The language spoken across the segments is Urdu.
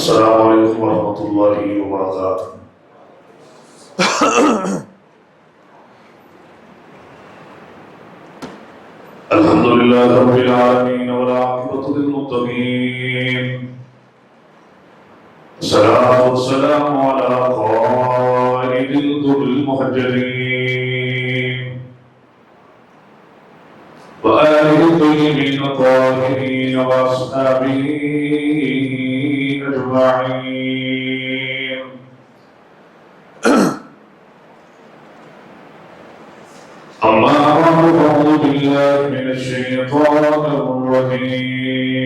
السلام علیکم ورحمۃ اللہ وبرکاتہ۔ الحمد للہ رب العالمین والعاقبۃ للمتقین، الصلاۃ والسلام علی قائد الغر المحجلین وآلہ الطیبین الطاہرین واصحابہ أجمعين۔ أما بعد فأعوذ بالله من الشيطان الرجيم،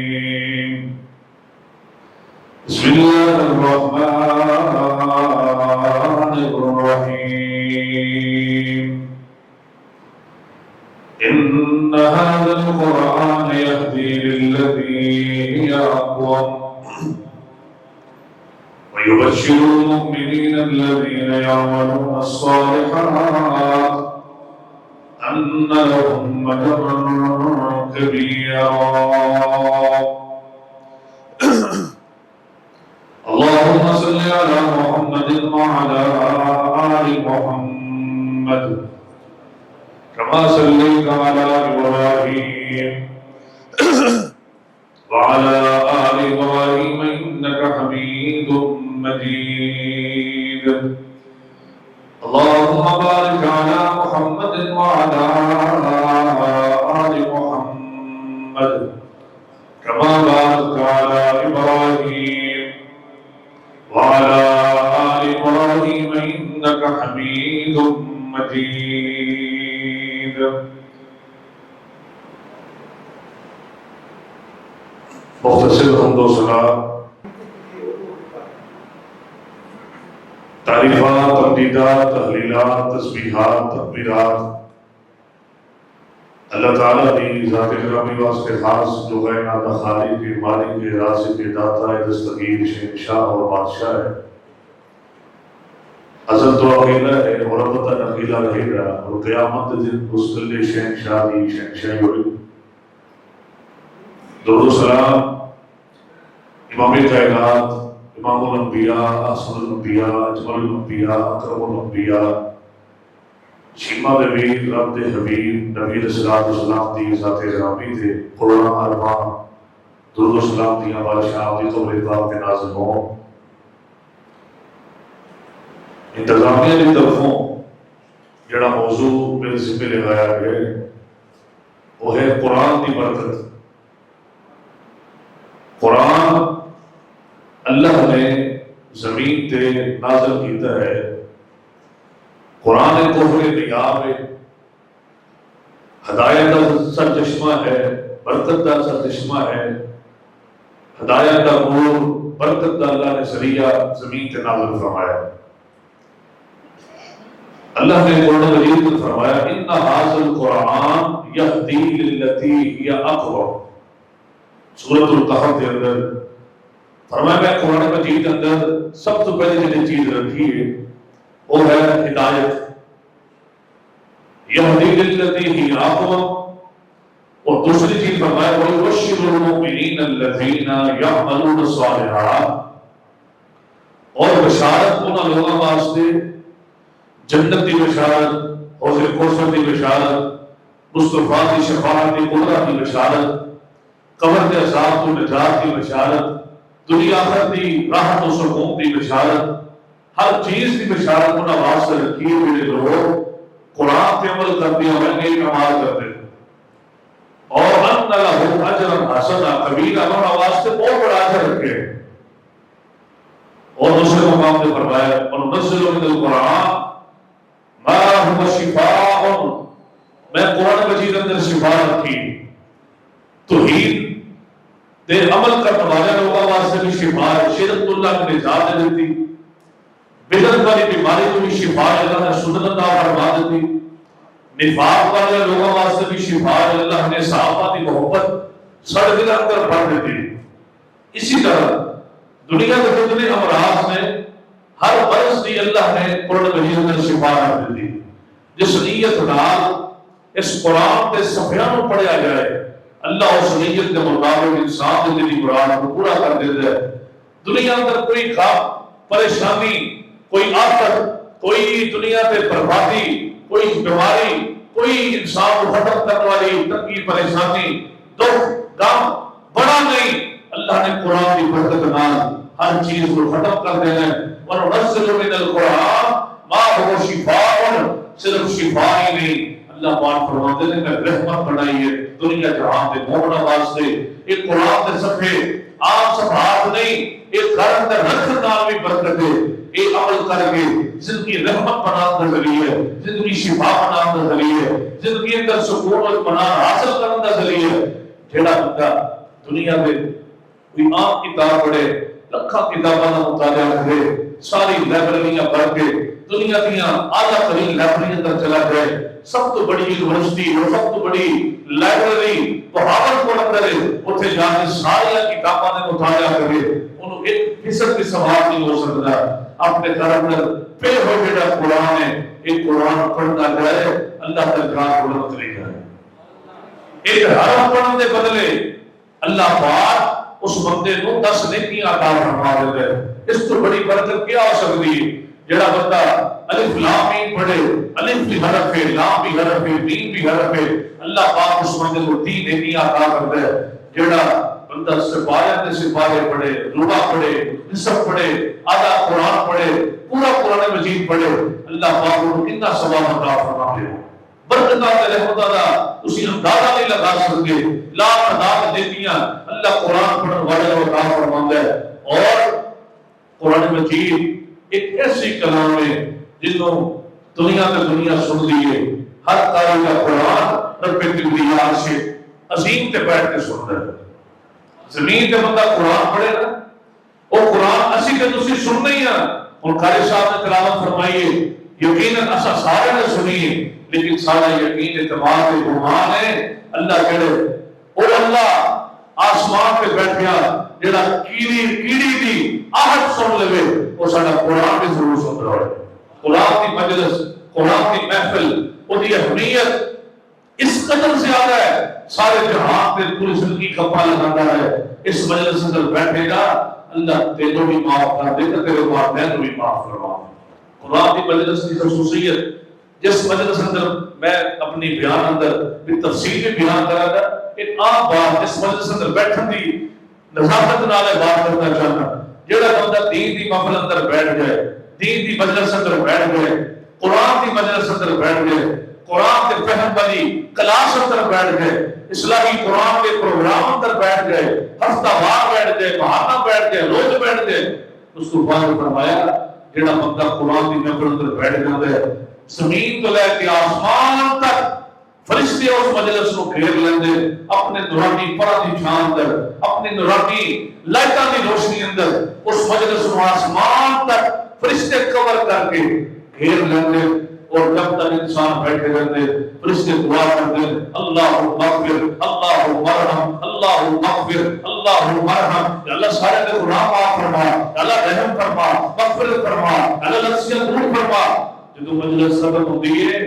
بسم الله الرحمن الرحيم، إن هذا القرآن يهدي للتي هي أقوم ويبشر المؤمنين الذين يعملون الصالحات أن لهم أجرا كبيرا۔ اللهم صل على محمد وعلى آل محمد كما صليت على إبراهيم وعلى آل إبراهيم إنك حميد مجيد۔ اللهم بارك على محمد وعلى آل محمد كما باركت على إبراهيم وعلى آل إبراهيم إنك حميد مجيد۔ مختصر حمد و ثنا، تعریفات، تمجیدات، تحلیلات، تسبیحات، تکبیرات اللہ تعالیٰ کی ذات گرامی واسطے خاص جو کائنات خالق کے، مالک کے، رازق کے، داتا دستگیر، شہنشاہ اور بادشاہ ہے، ازل تو اکیلا ہے اور ابداً اکیلا رہے گا، اور قیامت دن اس کل شہنشاہ کی شہنشاہی ہوگی۔ درود و سلام امام کائنات، امام الانبیاء، احسن الانبیاء، اجمل الانبیاء، اکرم الانبیاء، شیما نبی، رب دے حبیب نبی علیہ الصلوۃ والسلام دی ذات گرامی تے قرآن اربع درود و سلام دیاں بادشاہ دی قبر پاک تے نازل ہوں۔ انتظامیہ کی طرفوں جڑا موضوع میرے ذمہ لگایا گیا ہے وہ ہے قرآن کی برکت۔ قرآن اللہ نے زمین تے نازل کیتا ہے، قرآن کفر نگاہ ہے، ہدایت کا سرچشمہ ہے، برکت کا سرچشمہ ہے، ہدایت کا نور، برکت کا اللہ نے ذریعہ زمین تے نازل فرمایا۔ اللہ نے قرآن مجید میں فرمایا ان ھذا القرآن یہدی للتی ہی اقوم۔ سورۃ الکہف کے اندر فرمایا میں قرآن مجید کے اندر سب سے پہلے جو چیز رکھی ہے وہ ہے ہدایت، یہدی للتی ہی اقوم، اور دوسری چیز فرمایا وَيُبَشِّرُ الْمُؤْمِنِينَ الَّذِينَ يَعْمَلُونَ الصَّالِحَاتِ، اور بشارت انہاں لوگوں واسطے جنت کی بشارت، حوض کوثر کی بشارت، مصطفیٰ کی شفاعت کی قدرت کی بشارت، قبر کے عذاب تو نجات کی بشارت، دنیا آخرت کی راحت و سکون کی بشارت، ہر چیز کی بشارت انہاں واسطے رکھی ہے میرے لوگ قرآن پہ عمل کرتے ہیں اور نیک اعمال کرتے ہیں، اور ان لہم اجرا حسنا کبیرا، انہاں واسطے بہت بڑا اجر رکھے ہیں۔ اور دوسرے مقام نے فرمایا وننزل من القرآن ما هو شفاء، میں قرآن مجید اندر شفا رکھی، توحید دے عمل کرنے والے لوگوں واسطے بھی شفا ہے، شرک اللہ کی نجات دے دیتی، بدعت والی بیماری کو بھی شفا ہے، اللہ نے سنت عطا فرما دیتی، نفاق والے لوگوں واسطے بھی شفا ہے، اللہ نے صحابہ کی محبت سڑ دل اندر بھر دیتی۔ اسی طرح دنیا کے جتنے امراض میں ہر مرض کی اللہ نے قرآن مجید میں شفا کر دی۔ جس نیت نال اس قرآن کے صفحوں کو پڑھا جائے اللہ اس نیت کے مطابق انسان کے دلی مراد کو پورا کر دیتا ہے، دنیا اندر کوئی غم پریشانی کوئی آفت کوئی دنیا تے بربادی کوئی بیماری کوئی انسان کو ختم کرنے والی تنگی پریشانی دکھ غم بڑا نہیں اللہ نے قرآن کی برکت نال ہر چیز کو ختم کر دینا ہے وَنُنَزِّلُ مِنَ الْقُرْآنِ مَا هُوَ شِفَاءٌ صرف شفا ہی نہیں اللہ پاک فرماتے ہیں میں رحمت بنائی ہے دنیا جہان کے مومنوں واسطے ایک قرآن کے صفحے عام صفحات نہیں ایک گھر اندر رکھ نال بھی برکت ہے ایک عمل کر کے زندگی رحمت بنانے کا ذریعہ ہے زندگی شفا بنانے کا ذریعہ ہے زندگی اندر سکون اور اطمینان حاصل کرنے کا ذریعہ ہے جڑا بندہ دنیا میں کوئی عام کتاب پڑھے لکھاں کتاباں کا مطالعہ کرے ساری لائبریریاں پڑھ کے دنیا دیا اعلیٰ ترین لائبریری اندر چلا جائے سب تو بڑی یونیورسٹی اور سب تو بڑی لائبریری بہاولپور اندر ہے اتنے جا کے ساری کتاباں کا مطالعہ کرے انہوں ایک فیصد بھی ثواب نہیں ہو سکتا اپنے گھر اندر پہ ہوئے بیٹا قرآن ہے ایک قرآن پڑھنا جائے اللہ تعالیٰ بلند کرے گا ایک حرف پڑھنے کے بدلے اللہ پاک اس بندے کو 10 نیکیاں عطا فرما دیتا ہے اس تو بڑی برکت کیا ہو سکتی ہے جڑا بندہ الف لام میم پڑھے الف بھی حرف ہے لام بھی حرف ہے میم بھی حرف ہے اللہ پاک اس بندے کو 3 نیکیاں عطا کرتا ہے جڑا بندہ سپاہیہ سپاہیہ پڑھے ربع پڑھے نصف پڑھے آدھا قرآن پڑھے پورا قرآن مجید پڑھے اللہ پاک کو کتنا ثواب عطا فرما دے برکتاں تے رحمتاں دا اسی اندازہ نہیں لگا سکتے لاکھ ہزار نیکیاں اللہ قرآن پڑھنے والے کو عطا فرماتا ہے اور قرآن مجید ایک ایسی کلام ہے جنہوں دنیا تے دنیا سن لیے ہر قاری کا قرآن رب کبریاء سے عظیم تے بیٹھ کے سنتا ہے زمین تے بندہ قرآن پڑھے نا وہ قرآن اسی تے تسی سننے ہی ہیں اور قاری صاحب نے تلاوت فرمائی ہے یقیناً اسا سارے نے سنی ہے لیکن سارا یقین اعتماد کے گمان ہے اللہ کہے اور اللہ آسمان پہ بیٹھ گیا جڑا کیڑی دی آہٹ سن لے وہ سارا قرآن بھی ضرور سن رہا ہے قرآن کی مجلس قرآن کی محفل وہ دی اہمیت اس قدر زیادہ ہے سارے جہان پہ پوری زندگی کپا لگاتا ہے اس مجلس اندر بیٹھے گا اللہ تیرے بھی معاف کر دے گا تیرے والدین کو بھی معاف کروا قرآن کی مجلس کی خصوصیت جس مجلس اندر میں اپنی بیان اندر بھی تفصیل بھی بیان کرا گا ایک عام بات اس مجلس اندر بیٹھن دی نزاکت نال بات کرنا چاہتا جڑا بندہ دین دی محفل اندر بیٹھ جائے دین دی مجلس اندر بیٹھ گئے قرآن دی مجلس اندر بیٹھ گئے قرآن کے فہم والی کلاس اندر بیٹھ گئے اسلامی قرآن کے پروگرام اندر بیٹھ گئے ہفتہ وار بیٹھ گئے ماہانہ بیٹھ گئے روز بیٹھ گئے اس کو بعد فرمایا جڑا بندہ قرآن دی محفل اندر بیٹھ جاتا ہے زمین تو لے کے آسمان تک فرشتے اس مجلس کو گھیر لیندے اپنے نورانی پرا دی چھاں اندر اپنے نورانی لائٹاں دی روشنی اندر اس مجلس کو آسمان تک فرشتے کور کر کے گھیر لیندے اور جب تک انسان بیٹھے رہتے فرشتے دعا کرتے اللہ مغفر اللہ مرحم اللہ مغفر اللہ مرحم یا اللہ سارے نے گناہ معاف فرما یا اللہ رحم فرما مغفرت فرما یا اللہ لعنت دور فرما جو مجلس ختم ہوتی ہے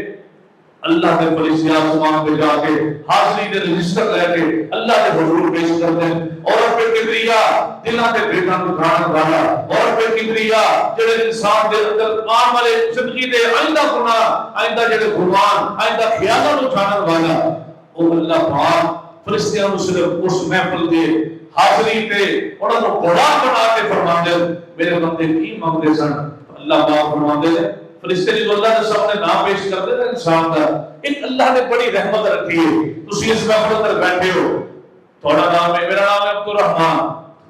اللہ کے فرشتے آسمان پہ جا کے حاضری دے رجسٹر لے کے اللہ کے حضور پیش کرتے ہیں اور پہ کبریا دلاں تے بیٹھا نو کھانا والا اور پہ کبریا جڑے انسان دے اندر آن والے زندگی دے آئندہ گناہ آئندہ جڑے گمان آئندہ خیالاں نو اٹھانا والا او اللہ پاک فرشتیاں نو صرف اس محفل دے حاضری تے انہاں نو بڑا بنا کے فرماندے میرے بندے کی منگدے سن اللہ پاک فرماندے فرشتے نے اللہ کے سامنے نام پیش کرتے ہیں انسان کا ایک اللہ نے بڑی رحمت رکھی ہے تسی اس محفل اندر بیٹھے ہو تھوڑا نام ہے میرا نام ہے عبد الرحمان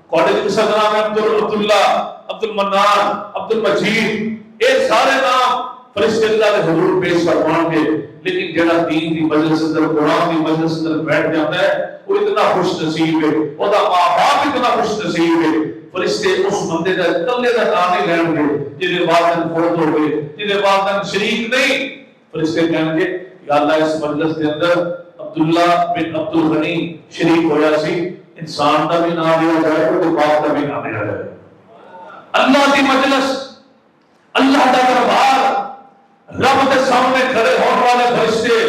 کوڑے کا نام ہے عبداللہ عبد المنان عبد المجید یہ سارے نام فرشتے اللہ کے حضور پیش فرمان گے لیکن جڑا دین دی مجلس اندر قرآن دی مجلس اندر بیٹھ جاتا ہے وہ اتنا خوش نصیب ہے وہ دا ماں باپ اتنا خوش نصیب ہے فرشتے اس بندے کا کلے کا نام نہیں لیں گے جنہیں والدین فوت ہو گئے جنہیں والدین شریک نہیں فرشتے کہیں گے یا اللہ اس مجلس کے اندر عبداللہ بن عبد الغنی شریک ہویا سی انسان کا بھی نام لیا جائے اور باپ کا بھی نام لیا جائے اللہ کی مجلس اللہ کا دربار رب کے سامنے کھڑے ہونے والے فرشتے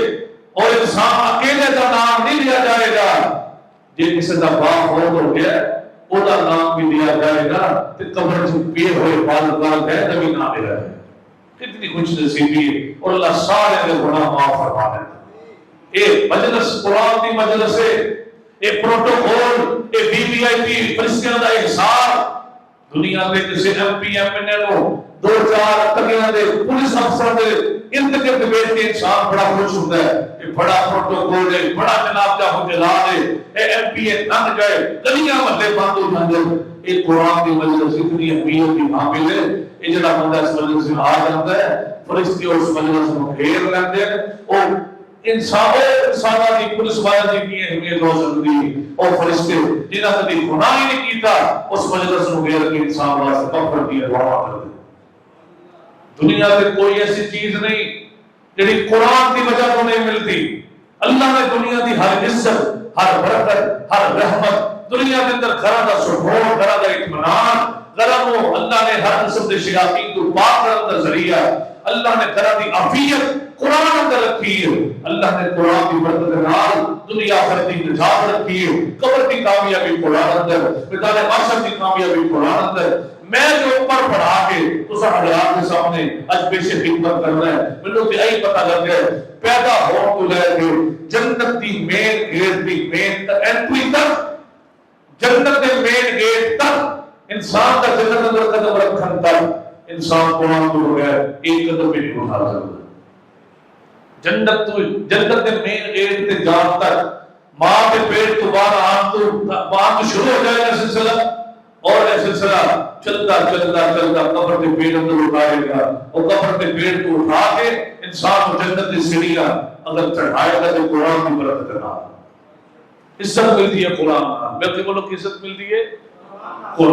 اور انسان اکیلے کا نام نہیں لیا جائے گا جن کسی کا باپ فوت ہو گیا وہ نام بھی لیا جائے گا تو قبر سے پیے ہوئے والدین ہے نبی نام لے رہے کتنی خوش نصیبی ہے اور اللہ سارے دے گناہ معاف فرما دے اے مجلس قرآن دی مجلس ہے اے پروٹوکول اے بی بی آئی پی فرشتیاں دا احسان دنیا میں کسی M P M N A کو دو چار تکیاں دے پولیس افسر دے انتقل بیٹھ کے انسان بڑا خوش ہوتا ہے کہ بڑا پروٹوکول ہے بڑا جناب کا حجلات ہے اے ایم پی اے نہ جائے گلیاں محلے بند ہو جائے ایک قرآن کی مجلس اتنی اہمیت کی حامل ہے یہ جڑا بندہ اس مجلس سے آ جاتا ہے فرشتے اس مجلس کو گھیر لیتے ہیں اور انسانہ کی پولیس والا دی کی اہمیت ہو سکتی ہے اور فرشتے جنہاں نے گناہ ہی نہیں کیتا اس مجلس کو گھیر کے انسان واسطے مغفرت کی دعا کرتے دنیا میں کوئی ایسی چیز نہیں جڑی قرآن کی وجہ تو نہیں ملتی اللہ نے دنیا کی ہر عزت ہر برکت ہر رحمت دنیا کے اندر گھر کا سکون گھر کا اطمینان گھر کو اللہ نے ہر قسم کے شیاطین کو پاک کرنے کا ذریعہ اللہ نے گھر کی عافیت قرآن اندر رکھی ہے اللہ نے قرآن کی برکت کے نال دنیا آخرت کی نجات رکھی ہے قبر کی کامیابی قرآن اندر میدان محشر کی کامیابی قرآن اندر میں جو اوپر پڑھا کے اس حضرات کے سامنے اج پیش خدمت کرنا ہے مجھے تو یہی پتہ لگ گیا پیدا ہو تو لے کے جنت دی main get the main entry تک جنت دے مین گیٹ تک انسان کا جنت اندر قدم رکھن تک انسان قرآن کو بغیر ایک قدم بھی نہیں اٹھا سکتا جنت دے مین گیٹ تے جان تک ماں کے پیٹ تو باہر آن تو شروع ہو جائے گا سلسلہ اور یہ سلسلہ چلتا قبر کے پیٹ اندر اٹھائے گا اور قبر کے پیٹ کو اٹھا کے انسان کو جنت کی سیڑھیاں اگر چڑھائے گا تو قرآن کی برکت کا عزت ملتی ہے قرآن کا بلکہ بولو کی عزت ملتی ہے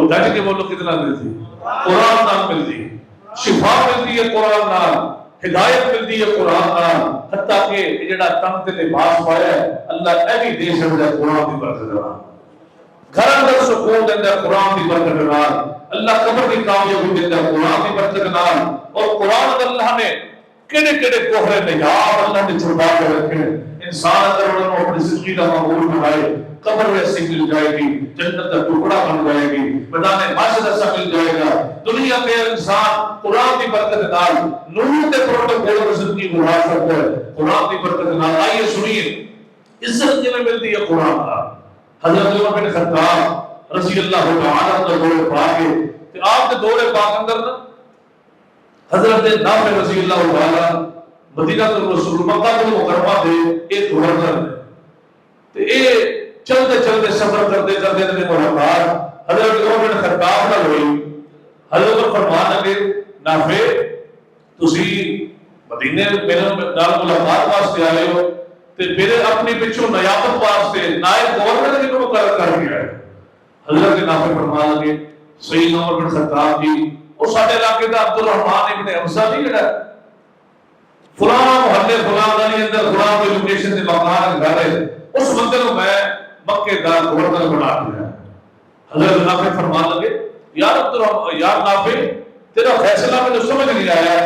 گج کے بولو کتنا ملتی ہے قرآن نام ملتی ہے شفا ملتی ہے قرآن نام ہدایت ملتی ہے قرآن نام حتیٰ کہ جڑا تن تے لباس پایا ہے اللہ اے بھی دے سکتا ہے قرآن کی برکت کا گھر اندر سکون دیتا ہے قرآن کی برکت کے نال اللہ قبر کی کامیابی دیتا ہے قرآن کی برکت کے نال اور قرآن اللہ نے کڑے کڑے کوہرے نجات اللہ نے چھڑا کے رکھے انسان اگر انہوں نے اپنی زندگی کا معمول بنائے قبر ویسی مل جائے گی جنت کا ٹکڑا بن جائے گی میدان محشر ایسا مل جائے گا دنیا میں انسان قرآن کی برکت کے نال نور کے پروٹوکول میں زندگی گزار سکتا ہے قرآن کی برکت کے نال آئیے سنیے عزت جنہیں ملتی ہے قرآن کا حضرت عمر بن خطاب رضی اللہ تعالیٰ عنہ دور پاک ہے کہ آپ کے دور پاک اندر نا حضرت نافع رضی اللہ تعالیٰ مدینہ رسول مکہ المکرمہ دے ایک گورنر ہے تو یہ چلتے سفر کرتے ملاقات حضرت عمر بن خطاب نال ہوئی حضرت عمر فرمان لگے نافع تسی مدینے میرے نال ملاقات واسطے آئے ہو تے میرے اپنی پچھو نیابت واسطے نائب گورنر کی مقرر کر دیا ہے حضرت نافع فرمان لگے سیدنا عمر بن خطاب جی وہ سارے علاقے کا عبد الرحمان ابن حمزہ نہیں جڑا فلاں محلے فلاں گلی اندر فلاں کوئی لوکیشن سے مکان گھر ہے اس بندے کو میں مکے کا گورنر بنا دیا حضرت نافع فرمان لگے یار نافع تیرا فیصلہ مجھے سمجھ نہیں آیا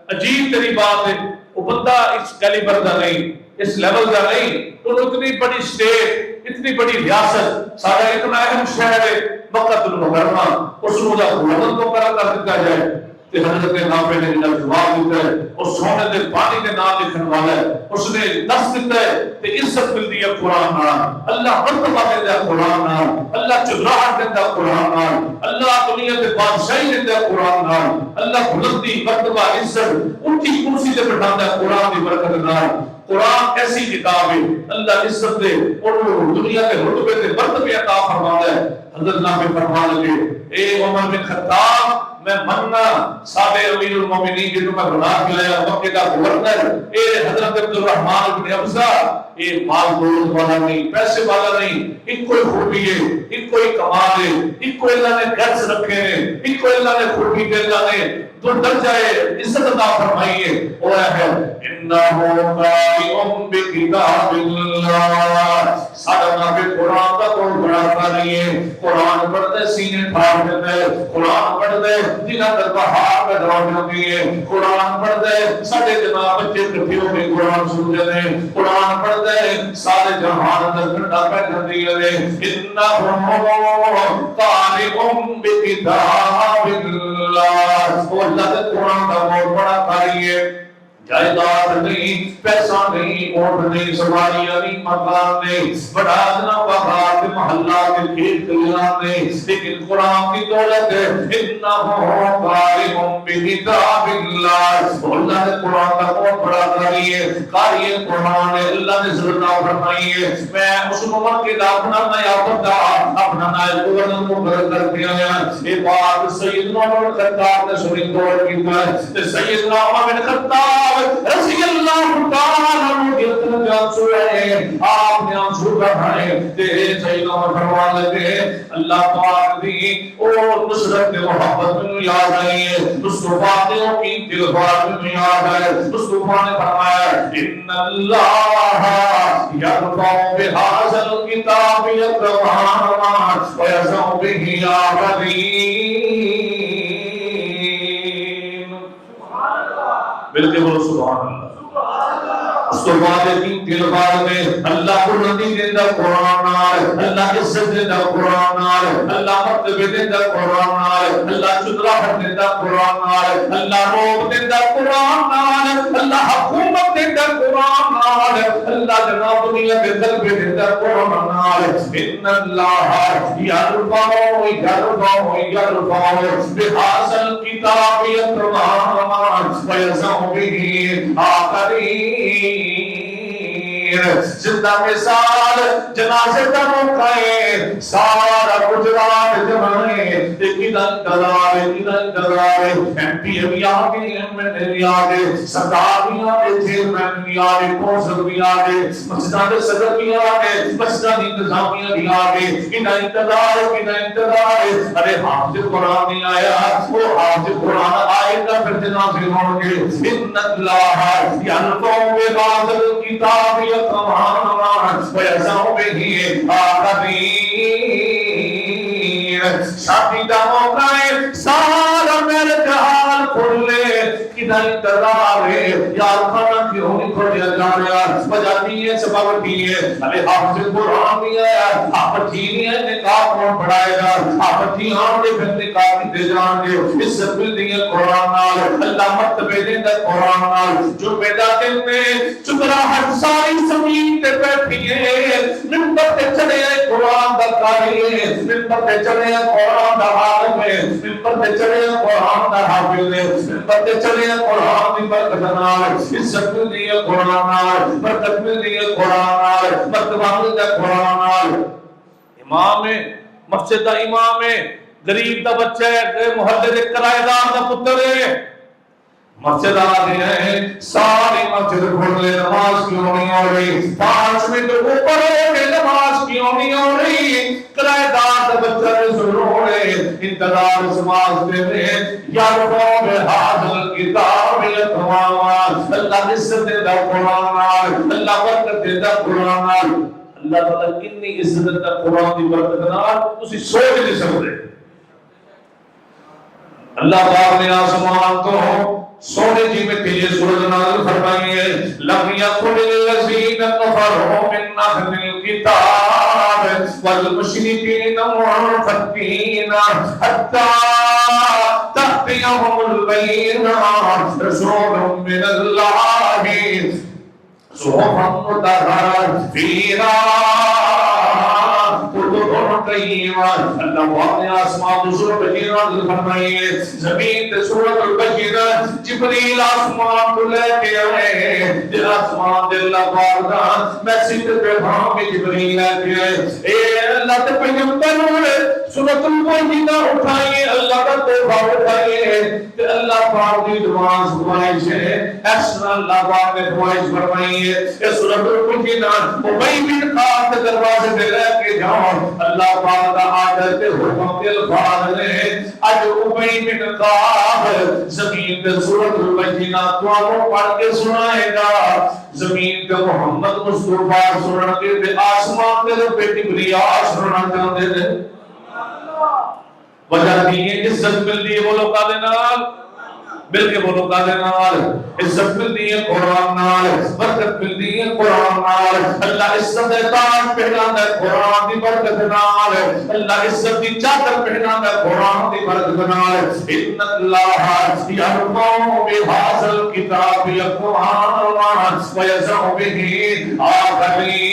عجیب تیری بات ہے وہ بندہ اس کیلیبر کا نہیں اس لیول کا نہیں تو اتنی بڑی سٹیٹ اتنی بڑی ریاست سارا اتنا اہم شہر ہے مکہ المکرمہ اس کو گورنر کو قرار کر دیا جائے کہ حضرت نافع نے جواب دیتا ہے اور سونے دے پانی کے نام لکھن والا ہے اس نے دس دیتا ہے کہ عزت ملتی ہے قرآن نال اللہ مرتبہ دیتا ہے قرآن نال اللہ چلاہٹ دیتا ہے قرآن نال اللہ دنیا کے بادشاہی دیتا ہے قرآن نال اللہ بلندی مرتبہ عزت ان کی کرسی سے بٹھاتا ہے قرآن کی برکت نال قرآن ایسی کتاب ہے اللہ عزت دے اور دنیا کے رتبے تے مرتبے عطا فرماتا ہے حضرت نافع فرمان لگے اے عمر بن خطاب میں مننا صاحب امیر المومنین جنہوں میں بنا کے لیا مکے کا گورنر اے حضرت عبد الرحمن بن حمزہ اے مال دولت والا نہیں پیسے والا نہیں ایک کوئی خوبی ہے ایک کوئی کمال ہے ایک کوئی اللہ نے گرس رکھے ہیں ایک کوئی اللہ نے خوبی کے اللہ نے تو درجہ عزت عطا فرمائی ہے وہ ہے انہو قائم بکتاب اللہ سارا نافع قرآن کا کوئی بڑا نہیں ہے قرآن پڑھتے سینے پھاڑ دیتے قرآن پڑھتے جنہاں در بہار پیدا ہو جاتی ہے قرآن پڑھ دے ساڑھے جناب بچے کٹھے ہو کے قرآن سن جاتے قرآن پڑھ دے سارے جہان اندر ٹھنڈا پہ جاتی ہے انہم طالبٌ بکتاب اللہ وہ اللہ کے قرآن کا بہت بڑا قاری ہے جائیداد نہیں پیسہ نہیں اونٹ نہیں سواریاں نہیں مکان نہیں بڑا اتنا باغات محلہ کے کھیت کلیان نہیں لیکن قرآن کی دولت ہے انہم طالبٌ بکتاب اللہ اللہ نے قرآن کا بہت بڑا قاری ہے قاری قرآن ہے اللہ نے ضرورتہ فرمائی ہے میں اس امت کے اپنا نیا بندہ اپنا نیا گورنر مقرر کر کے آیا یہ بات سیدنا عمر بن خطاب نے سنی دور کی ہے سیدنا عمر بن خطاب رضی اللہ تعالیٰ عنہ کے درجات سوئے آپ نے آنسو بڑھائے سیدنا عمر فرمان لگے اللہ پاک دی اور نصرت محبت میں یاد آئی ہے مصطفیٰ نے کی دلبار میں یاد آئے مصطفیٰ نے فرمایا ان اللہ یرفع بہذا الکتاب اقواما ویضع بہ آخرین مل کے بولو سبحان اللہ اس تو بعد تین دلبار میں اللہ بلندی دیندہ قرآن آئے اللہ عزت دیندہ قرآن آئے اللہ مرتبہ دیندہ قرآن آئے اللہ چدراحت دیندہ قرآن آئے اللہ روب دیندہ قرآن آئے اللہ حکومت دیندہ قرآن آئے اللہ جناب دنیا کے قلب دیندہ قرآن آئے ان اللہ یرفع بہذا الکتاب اقواما ویضع بہ آخرین زندہ مثال جنازے کا موقع ہے سارا گجرات جمعے لیکن انتظار ایم پی بھی آگے ایم این اے بھی آگے سردار بھی آگے چیئرمین بھی آگے کونسل بھی آگے مسجد صدر بھی آگے مسجد انتظامیہ بھی آگے انتظار ارے حافظ قرآن نہیں آیا وہ حافظ قرآن آئے گا پھر جنازے ہوں گے ان اللہ یرفع بہذا الکتاب اقواما ویضع بہ آخرین شادی کا موقع ہے سارا میرے جہان کھلے کدھر انتظار ہے یار کھانا کیوں نہیں کھولیا جا رہا وجہ نہیں ہے سبب نہیں ہے ارے حافظ قرآن نہیں آیا آپ جینی ہے نکاح کون پڑھائے گا آپ جی ہاں دے پھر نکاح کی دے جان گے اس سے مل دی ہے قرآن نال اللہ مرتبہ دیندہ قرآن نال جو پیدا دل میں چکراہٹ ساری زمین تے بیٹھی ہے منبر تے چڑھے قرآن دا قاری ہے منبر تے چڑھے قرآن دا عالم ہے منبر تے چڑھے قرآن دا حافظ ہے منبر تے چڑھے قرآن دی برکت نال عزت ملدی ہے قرآن نال برکت ملدی ہے قرآن نال مرتبہ ملدا ہے قرآن نال امام ہے مسجد دا امام ہے غریب دا بچہ ہے محلے دے کرایہ دار دا پتر ہے مسجد آتے ہیں ساری مسجد کھل لے نماز کیوں نہیں ہو رہی 5 منٹ اوپر ہو کے نماز کیوں نہیں ہو رہی کرایہ دار بچہ نے ضرور ہو رہے انتظار سماج دے رہے یرفع بہذا الکتاب اقواما اللہ عزت دیندہ قرآن اللہ برکت دیندہ قرآن اللہ تعالیٰ کتنی عزت دیندہ قرآن دی برکت نال تسی سوچ نہیں سکتے اللہ پاک نے آسمان تو سونے جی میں تیجے سورج نازل فرمائی ہے لم یکن الذین کفروا من اہل الکتاب والمشرکین منفکین حتی تأتیہم البینۃ رسول من اللہ صحفا مطہرۃ فیہا اللہ نے آسمان سورۃ البقرہ فرمائی ہے زمین تے سورۃ البقرہ جبریل آسمان کو لے کے آئے دل آسمان دے اللہ پاک میسج تے بھام میں جبریل لے کے آئے اے اللہ تے پیغمبر سورۃ البقرہ اٹھائیے اللہ کا توبہ اٹھائیے تے اللہ پاک دی دعا فرمائش ہے ایسا اللہ پاک نے فرمائش فرمائی ہے اے سورۃ البقرہ ابی بن کعب کے دروازے پہ لے کے جاؤ اللہ پاک کا آرڈر تے حکم کے الفاظ نے اج ابی بن کعب زمین پہ سورۃ البقرہ تمہاروں پڑھ کے سنائے گا زمین پہ محمد مصطفیٰ سنن کے آسمان پہ جبریل سننا چاہتے ہیں وجہ دی عزت ملتی ہے بولو کا نال مل کے بولو کا نال عزت ملتی ہے قرآن نال برکت ملتی ہے قرآن نال اللہ عزت تاج پہناتا ہے قرآن دی برکت نال اللہ عزت دی چادر پہناتا ہے قرآن دی برکت نال ان اللہ یرفع بہذا الکتاب اقواما ویضع بہ آخرین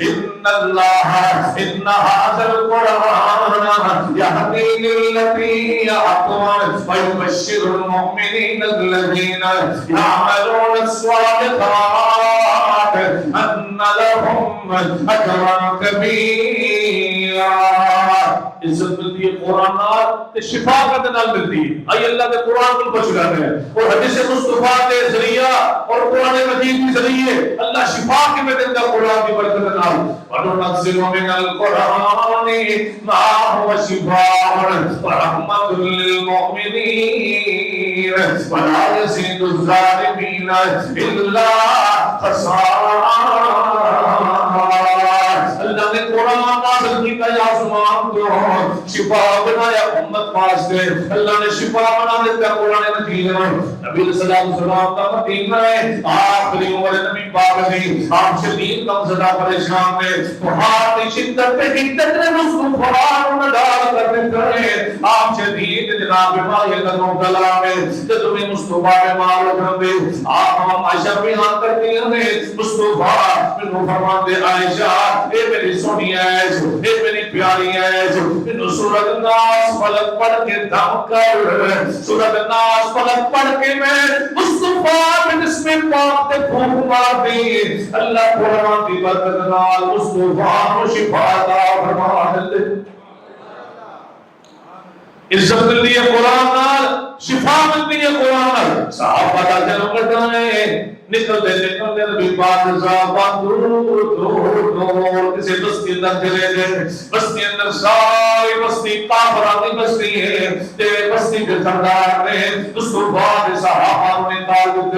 ان اللہ ان هذا القرآن يهدي للتي هي أقوم ويبشر المؤمنين الذين يعملون الصالحات أن لهم أجرا كبيرا عزت ملتی ہے قرآن نال شفا کا نال ملتی ہے آئی اللہ کے قرآن کو بچ رہے ہیں اور حدیث مصطفیٰ کے ذریعہ اور قرآن مجید کے ذریعے اللہ شفا کے میں دیتا قرآن کی برکت نال وَنُنَزِّلُ مِنَ الْقُرْآنِ مَا هُوَ شِفَاءٌ وَرَحْمَةٌ لِّلْمُؤْمِنِينَ وَلَا يَزِيدُ الظَّالِمِينَ إِلَّا خَسَارًا اللہ نے قرآن نازل کیا یا آسمان کو شفا بنایا امت واسطے اللہ نے شفا بنا دیتا قرآن مجید نبی صلی اللہ علیہ وسلم کا مدینہ ہے آخری عمر نبی پاک نے آپ شدید کم زدہ پریشان میں بہار کی شدت پہ حدت نے مصطفیٰ میں ڈال کر دیتا ہے آپ شدید جناب ماہی قدروں کلام میں جدو میں مصطفیٰ میں مارو کر دے آپ ہم عائشہ بیان کرتے ہیں مصطفیٰ میں فرمان دے عائشہ اے میری سونی ایج اے میری پیاری ایج انہوں سورت ناس فلک پڑھ کے دم کر سورت ناس فلک پڑھ کے میں مصطفیٰ میں جس میں پاک تے پھوک مار دی اللہ قرآن دی برکت نال مصطفیٰ کو شفا دا فرمان دے عزت ملتی ہے قرآن نال شفا ملتی ہے قرآن نال صحابہ دا جنم کرتا ہے نکلتے نبی پاک صحابہ دور کسی بستی اندر چلے گئے بستی اندر ساری بستی کافرانی بستی ہے تیرے بستی کے سردار نے اس کو بعد صحابہ نے تعلق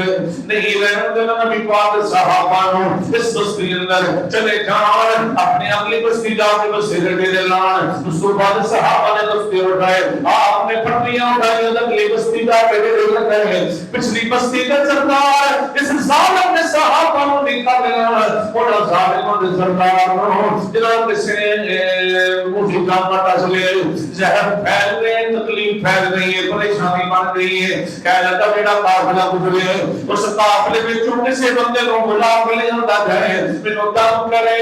نہیں رہنے دینا نبی پاک صحابہ اس بستی اندر چلے جان اپنی اگلی بستی جا کے بستی رکھے دلان اس کو بعد صحابہ نے بستی اٹھائے آپ نے پھٹیاں اٹھائی اگلی بستی جا کے رکھے پچھلی بستی کا سردار اس ظالم نے صحابہ کو نکالنا اور ظالموں نے سردار جناب کسی مجھے جامعہ چلے زہر پھیل رہے ہیں تکلیف پھیل رہی ہے پریشانی بن رہی ہے کہہ لگا میرا قافلہ گزرے اس قافلے میں چھوٹے سے بندے کو بلا کے لے جاتا جائے منو دم کرے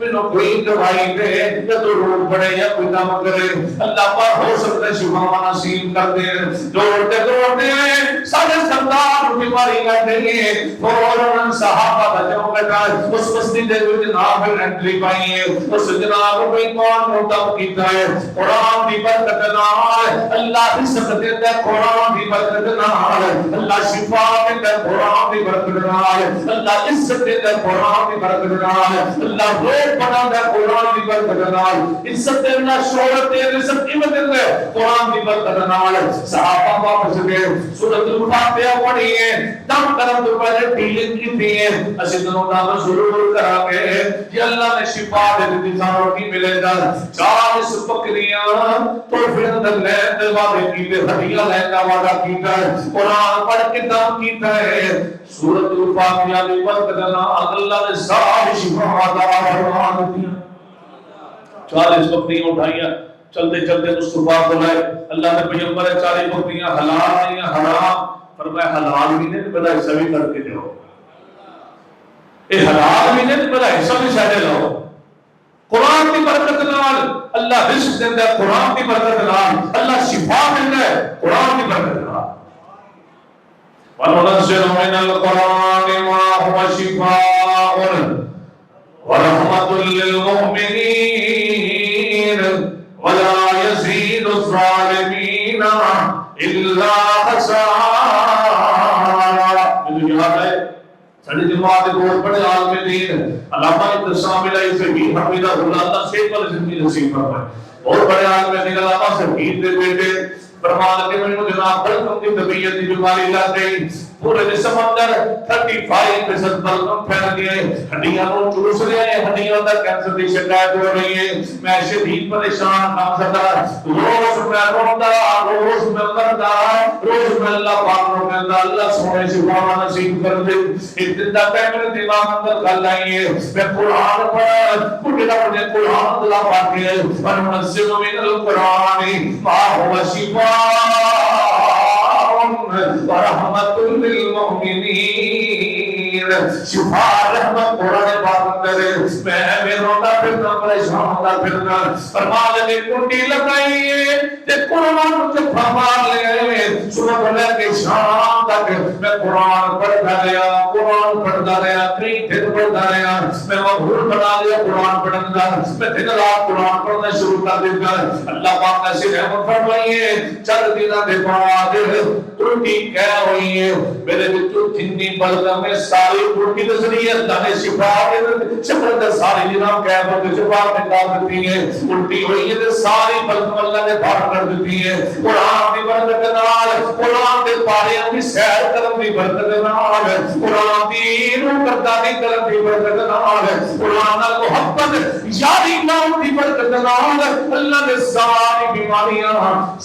منو کوئی دوائی دے یا تو روح پڑے یا کوئی دم کرے اللہ پر ہو سکتا ہے شفا نصیب کر دے دوڑتے آئے سارے سردار بیماری کر دیں گے فوراً صحابہ بچوں بیٹھا اس بستی دے کوئی جناب انٹری پائی ہے اس جناب کو کون مطلب کیتا ہے قرآن دی برکت نال اللہ عزت دیتا ہے قرآن دی برکت نال اللہ شفا دیتا ہے قرآن دی برکت نال اللہ عزت دیتا ہے قرآن دی برکت نال اللہ روح بناتا ہے قرآن دی برکت نال عزت دینا شہرت دینا رزق قیمت دیتا ہے قرآن دی برکت نال صحابہ واپس گئے سورۃ الفاتحہ پڑھی ہے دم کرم تو پہلے ڈیلنگ کی تھی ہے اسی دنوں دام ضرور کرا گے یہ اللہ نے شفا دے دی سانوں کی ملے گا 40 بکریاں تو پھر اندر لین دے وعدے کیتے ہدیہ لین کا وعدہ کیتا ہے قرآن پڑھ کے دم کیتا ہے سورۃ الفاتحہ دی برکت نال اللہ نے ساری شفا عطا فرما دی 40 بکریاں اٹھائیاں چلتے چلتے مصطفیٰ کو لائے اللہ نے پیغمبر 40 بکریاں حلال نہیں حرام فرمایا حلال بھی نہیں بڑا حصہ بھی کر کے جاؤ اے حلال بھی نہیں بڑا حصہ بھی شاہدے لاؤ قرآن کی برکت نال اللہ رزق دیتا ہے قرآن کی برکت نال اللہ شفا دیتا ہے قرآن کی برکت نال وَنُنَزِّلُ مِنَ الْقُرْآنِ مَا هُوَ شِفَاءٌ وَرَحْمَةٌ لِّلْمُؤْمِنِينَ وَلَا يَزِيدُ الظَّالِمِينَ إِلَّا خَسَارًا مجھے یاد ہے سڑی جماعت بہت بڑے عالم دین علامہ ابتسام الہی فقیر حمیدہ اللہ شیخ والی زندگی نصیب فرمائے بہت بڑے عالم دین علامہ شہید دے بیٹے فرمان کے میں جناب بلکم کی طبیعت کی بیماری لگ گئی پورے جسم اندر 35% بلغم پھیل گئے، ہڈیاں نوں چوس رہے ہیں، ہڈیاں اندر کینسر دی شکایت ہو رہی ہے، میں شدید پریشان نامزدہ، روز میں روندا، روز میں مردا، روز میں اللہ پاک نوں کہندا اللہ سونے شفا نصیب کر دے۔ ایک دن دا میرے دماغ اندر گل آئی ہے، میں قرآن پڑھ پڑھے مجھے قرآن دلا پاتے ہیں، وننزل من القرآن ما هو شفاء ورحمت للمؤمنین۔ شفا رحمت قرآن پاک اندر میں روتا پھرنا پریشان ہوتا پھرنا، فرمان نے کنڈی لگائی ہے تے قرآن سے فرمان لے آئے، صبح لے کے شام تک میں قرآن پڑھتا رہا، قرآن پڑھتا رہا، کئی دن پڑھتا رہا، میں مقبول بنا لیا قرآن پڑھنے کا، میں دن رات قرآن پڑھنا شروع کر دیتا۔ اللہ پاک نے ایسی رحمت فرمائی ہے، چند دنوں کے بعد الٹی کیا ہوئی ہے، میرے بچوں جنی بلغم میں ساری الٹی کے ذریعے اللہ نے شفا کے شکر دے ساری جناب کہہ بلکہ شفا نکال دیتی ہے، الٹی ہوئی ہے ساری بلغم اللہ نے باہر کر دیتی ہے۔ قرآن کی برکت نال، قرآن کے پاریاں کی سیر کرن دی برکت نال، قرآن دی روح کرداری کرن دی برکت نال، قرآن نال محبت یاری نام دی برکت نال اللہ نے ساری بیماریاں،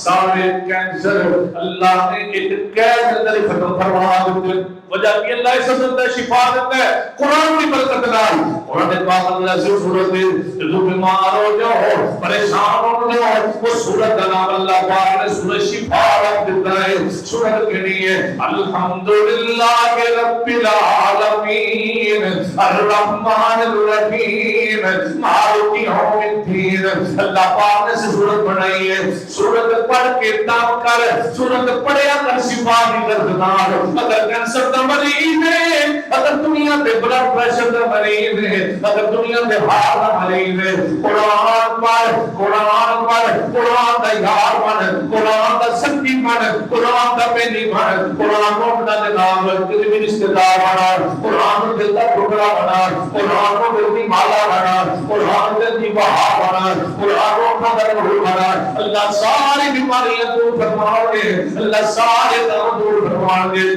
سارے کینسر اللہ نے ایک قید اندر ختم فرما دیتے۔ وجہ کہ اللہ اس اندر شفا دیتا ہے قرآن کی برکت نال۔ قرآن پاک اللہ سے سورت جو بیمار ہو جاؤ، پریشان ہو جاؤ، وہ سورت کا نام اللہ پاک نے سورت شفا رکھ دیتا ہے۔ سورت کہنی ہے الحمدللہ رب العالمین الرحمن الرحیم مالک یوم الدین۔ اللہ پاک نے سورت بنائی ہے، سورت پڑھ کے تاب کر، سورت پڑھیا کر شفا دی دردنار۔ اگر کینسر دا مریض ہے، اگر دنیا دے بلڈ پریشر دا مریض ہے، اگر دنیا دے ہارٹ دا مریض ہے، قرآن پڑھ، قرآن پڑھ، قرآن دا یار بن، قرآن دا سنگی بن، قرآن دا پہلی بن، قرآن کو اپنا دے نام کسی بھی رشتہ دار بنا، قرآن کو دل دا ٹکڑا بنا، قرآن کو دل دی مالا بنا، قرآن دل دی بہار بنا، قرآن کو اپنا در محل بنا۔ اللہ ساری بیماریاں دور فرماؤ گے، اللہ سارے درد دور فرماؤ گے۔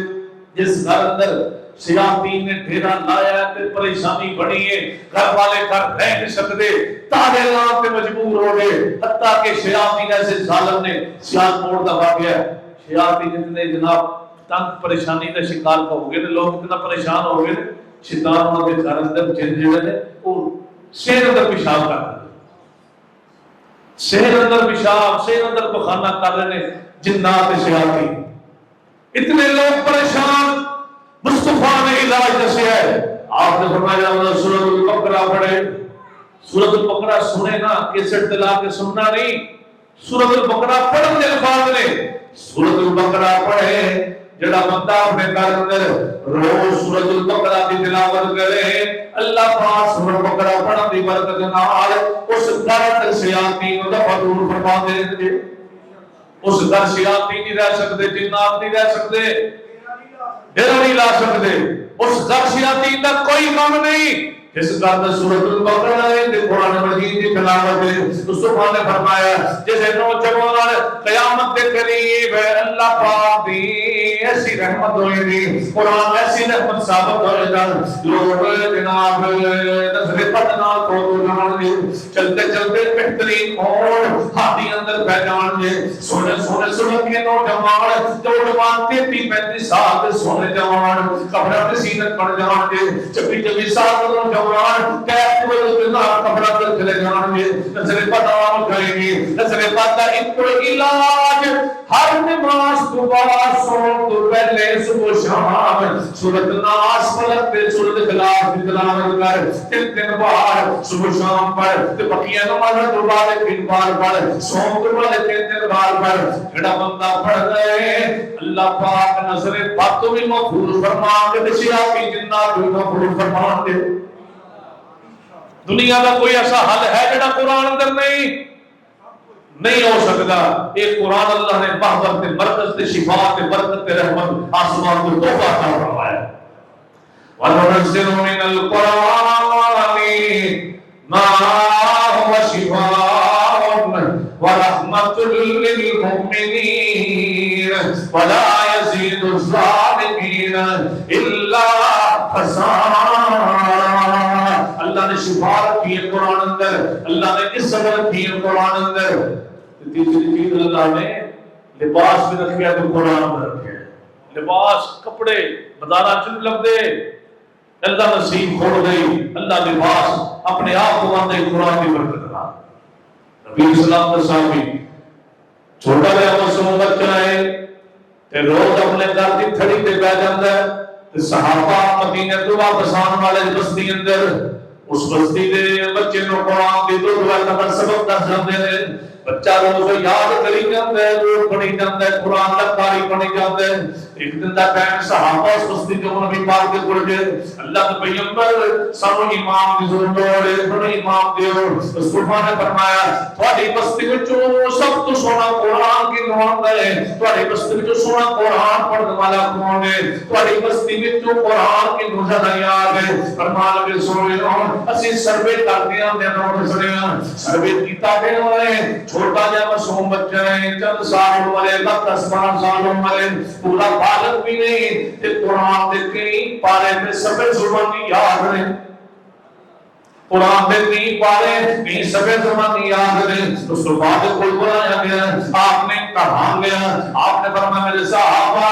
جس گھر اندر شیاطین نے ڈیرا لایا تے پریشانی بڑی ہے، گھر والے گھر رہ نہیں سکتے، تالے لاؤ کے مجبور ہو گئے، حتیٰ کہ شیاطین ایسے ظالم نے سیاست موڑ دبا گیا۔ شیاطین اتنے جناب تنگ پریشانی کا شکار ہو گئے، لوگ اتنا پریشان ہو گئے، شیطان ان کے گھر اندر جن جڑے نے وہ شہر اندر پیشاب کر رہے، شہر اندر پیشاب، شہر اندر پخانہ کر رہے ہیں جنات شیاطین۔ اتنے لوگ پریشان، مصطفیٰ نے علاج دسیا ہے۔ آپ نے فرمایا سورۃ البقرہ پڑھے، سورۃ البقرہ سنے نا، کیسٹ دلا کے سننا نہیں، سورۃ البقرہ پڑھن دے الفاظ نے، سورۃ البقرہ پڑھے، جڑا بندہ اپنے گھر اندر روز سورۃ البقرہ کی تلاوت کرے، اللہ پاک سورۃ البقرہ پڑھن دی برکت نال اس گھر اندر شیاطین دا دور فرما دے گے۔ اس گھر شیاطین نہیں رہ سکتے، جنات نہیں رہ سکتے، ڈیرا نہیں لا سکتے، اس گھر شیاطین کا کوئی کام نہیں۔ جس گھر میں سورۃ البقرہ ہے، قرآن مجید کی تلاوت ہے، مصطفیٰ نے فرمایا جیسے نوجوان قیامت کے قریب ہے، اللہ پاک دی ایسی رحمت ہوئے گی، قرآن ایسی رحمت ثابت ہوئے گا، لوگ جناب نظر پتنا کو جان گے، چلتے چلتے بہترین اور ہاتھی اندر پہ جان گے، سونے سونے سونے کے نوجوان، نوجوان 33-35 سال کے سونے جوان کپڑا میں سینت پڑ جان گے، 26 سال نوجوان کیف بنا کپڑا کر چلے جان گے، نظر پتہ ہو جائے گی، نظر پتہ ان کو علاج ہر نماز تو بعد سو تو پہلے صبح شام سورۃ ناس فلق تے سورۃ اخلاص کی تلاوت کر، تین بار صبح شام پڑھ تے بقیہ نماز تو بعد 3 بار پڑھ، سوم تو بعد 3 بار پڑھ۔ جڑا بندہ پڑھ رہے اللہ پاک نظر پتہ بھی مغفور فرما کے شیاطین جنات بھی مغفور فرما دے۔ دنیا کا کوئی ایسا حل ہے جڑا قرآن اندر نہیں ہو سکتا۔ ایک قرآن اللہ نے محبت تے مرکز تے شفا تے برکت تے رحمت آسمان کو تحفہ عطا فرمایا۔ وَنُنَزِّلُ مِنَ الْقُرْآنِ مَا هُوَ شِفَاءٌ ورحمۃ للمؤمنین ولا یزید الظالمین الا خسارا۔ اللہ نے شفا رکھی ہے قرآن اندر، اللہ نے عزت رکھی ہے قرآن اندر۔ تیسری چیز اللہ نے لباس بھی رکھا تو قرآن میں رکھے، لباس کپڑے بازار چن لگ دے اللہ نصیب کھوڑ گئی، اللہ لباس اپنے آپ کو باندھے قرآن کی برکت نہ۔ نبی اسلام کا صحابی چھوٹا جہا معصوم بچہ ہے تے روز اپنے گھر کی تھڑی تے بیٹھ جاندا ہے تے صحابہ مدینے تو واپس آن والے بستی اندر اس بستی دے بچے نو قرآن دی دو کا سبق دس جاندے نے۔ بچہ روز یاد کری جاندا ہے، روز پڑھی جاندا ہے، قرآن کا قاری پڑھی جاندا ہے۔ ایک دن دا ٹائم صحابہ اس بستی جو نبی پاک دے کول گئے، اللہ دے پیغمبر سانو امام دی ضرورت ہے، بڑے امام دیو۔ رسولہ نے فرمایا تھوڑی بستی وچوں سب تو سونا قرآن کی نوان ہے، تھوڑی بستی وچوں سونا قرآن پڑھنے والا کون ہے، تھوڑی بستی وچوں قرآن کی نوزہ یاد ہے۔ فرمان لگے سونے اسی سروے کرتے ہیں دے نوٹ سنیاں سروے کیتا دے ہوئے چھوٹا جا معصوم بچہ ہے، چند سال عمر ہے، 10-12 سال عمر ہے، پورا بالغ بھی نہیں تے قرآن دے کئی پارے میں سبے زبانی یاد ہے، قرآن دے کئی پارے کئی سبے زبانی یاد ہے۔ اس کو بعد کوئی بلایا گیا، آپ نے کہا گیا، آپ نے فرمایا میرے صحابہ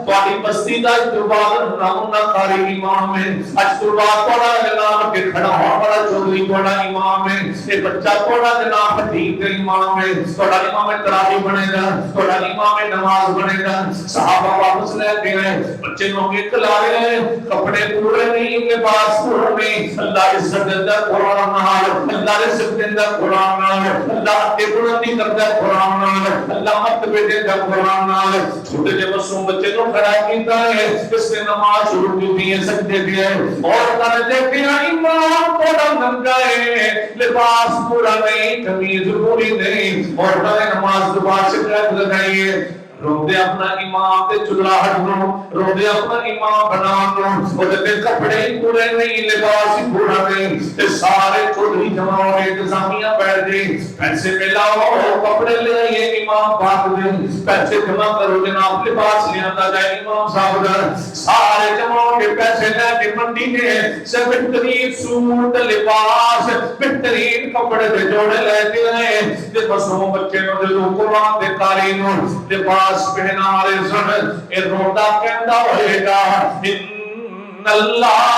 تواڈی بستی دا اجتبار نمونہ قاری امام ہے، اجتبار تواڈا جناب کے کھڑا ہوا بڑا چودھری تواڈا امام ہے، یہ بچہ تواڈا جناب حدیث کا امام ہے، تواڈا امام تراویح بنے گا، تواڈا امام نماز بنے گا۔ صحابہ واپس لے گئے، بچے نو اطلاع رہے کپڑے پورے نہیں، لباس پورا نہیں، اللہ عزت دے قرآن نال، اللہ رزق دے قرآن نال، اللہ کے بلندی کردا قرآن نال، اللہ مرتبے دے قرآن نال۔ چھوٹے جے معصوم بچے کو کھڑا کیتا ہے، اس نے نماز شروع کی ہے، سجدے کیے اور کر دیتے ہیں امام تھوڑا ننگا ہے، لباس پورا نہیں، قمیض پوری نہیں، اور نماز دوبارہ شکایت لگائی ہے۔ روندے اپنا امام تے چلاہٹ نو، روندے اپنا امام بنا نو، تے کپڑے پورے نہیں، لباس پورا نہیں، تے سارے چودھری جمع ہو گئے، انتظامیہ بیٹھ گئی، پیسے ملاؤ کپڑے لے آئیے امام پاک دے، پیسے جمع کرو جناب لباس لے آتا جائے امام صاحب در، سارے جمع ہو کے پیسے لے کے منڈی میں سے بہترین سوٹ لباس بہترین کپڑے دے جوڑے لے کے آئے، تے معصوم بچے نو دے قرآن دے قاری نو لباس پہنا رہے سن، اے روٹا کہندا ہوئے گا ان اللہ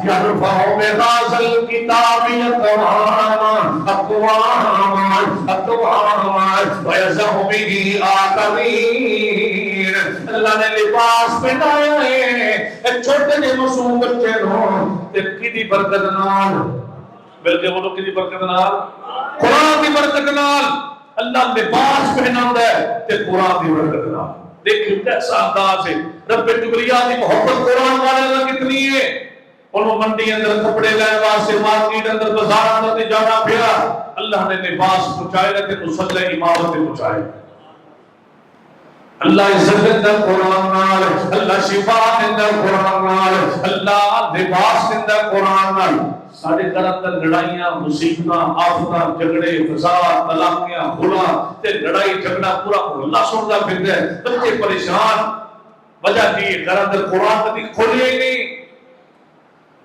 یرفع بہذا الکتاب اقواما ویضع بہ آخرین۔ اللہ نے لباس پہنایا ہے چھوٹے نے معصوم بچے نو تے کدی برکت نال، بلکہ وہ کدی برکت نال، قرآن کی برکت نال اللہ لباس پہناوندا ہے تے قرآن دی برکت نال۔ دیکھیں کیسا انداز ہے، رب کبریا دی محبت قرآن والے نال کتنی ہے۔ انہوں منڈی اندر کپڑے لین واسطے مارکیٹ اندر بازار اندر جانا پیا، اللہ نے لباس پہنچائے تے مصلی امامت پہنچائے۔ اللہ عزت دے قرآن نال، اللہ شفا دے قرآن نال، اللہ لباس دے قرآن نال۔ سارے گھر اندر لڑائیاں مصیبتاں آفتاں جھگڑے فساد طلاقیاں بھولا تے لڑائی جھگڑا پورا اللہ سندا پھردا ہے، بچے پریشان، وجہ کی گھر اندر قرآن کبھی کھولیا ہی نہیں،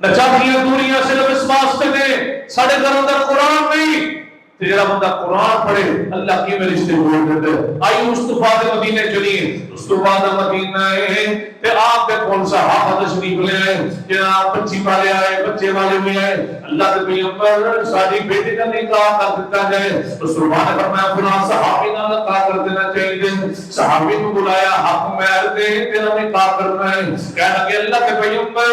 نچاہیاں دوریاں صرف اس واسطے نے سارے گھر اندر قرآن نہیں۔ جڑا بندہ قرآن پڑھے اللہ کی میں رشتے جوڑ دیتا ہے۔ آئی مصطفیٰ دے مدینے چلیے، مصطفیٰ دا مدینہ ہے تے آپ کے کون صحابہ تشریف لے آئے، جناب بچی والے آئے، بچے والے بھی آئے، اللہ کے پیغمبر ساری بیٹی کا نکاح کر دیتا جائے۔ رسول اللہ نے فرمایا فلاں صحابی کا نکاح کر دینا چاہیے، صحابی کو بلایا حق مہر دے تیرا نکاح کرنا ہے، کہنے لگے اللہ کے پیغمبر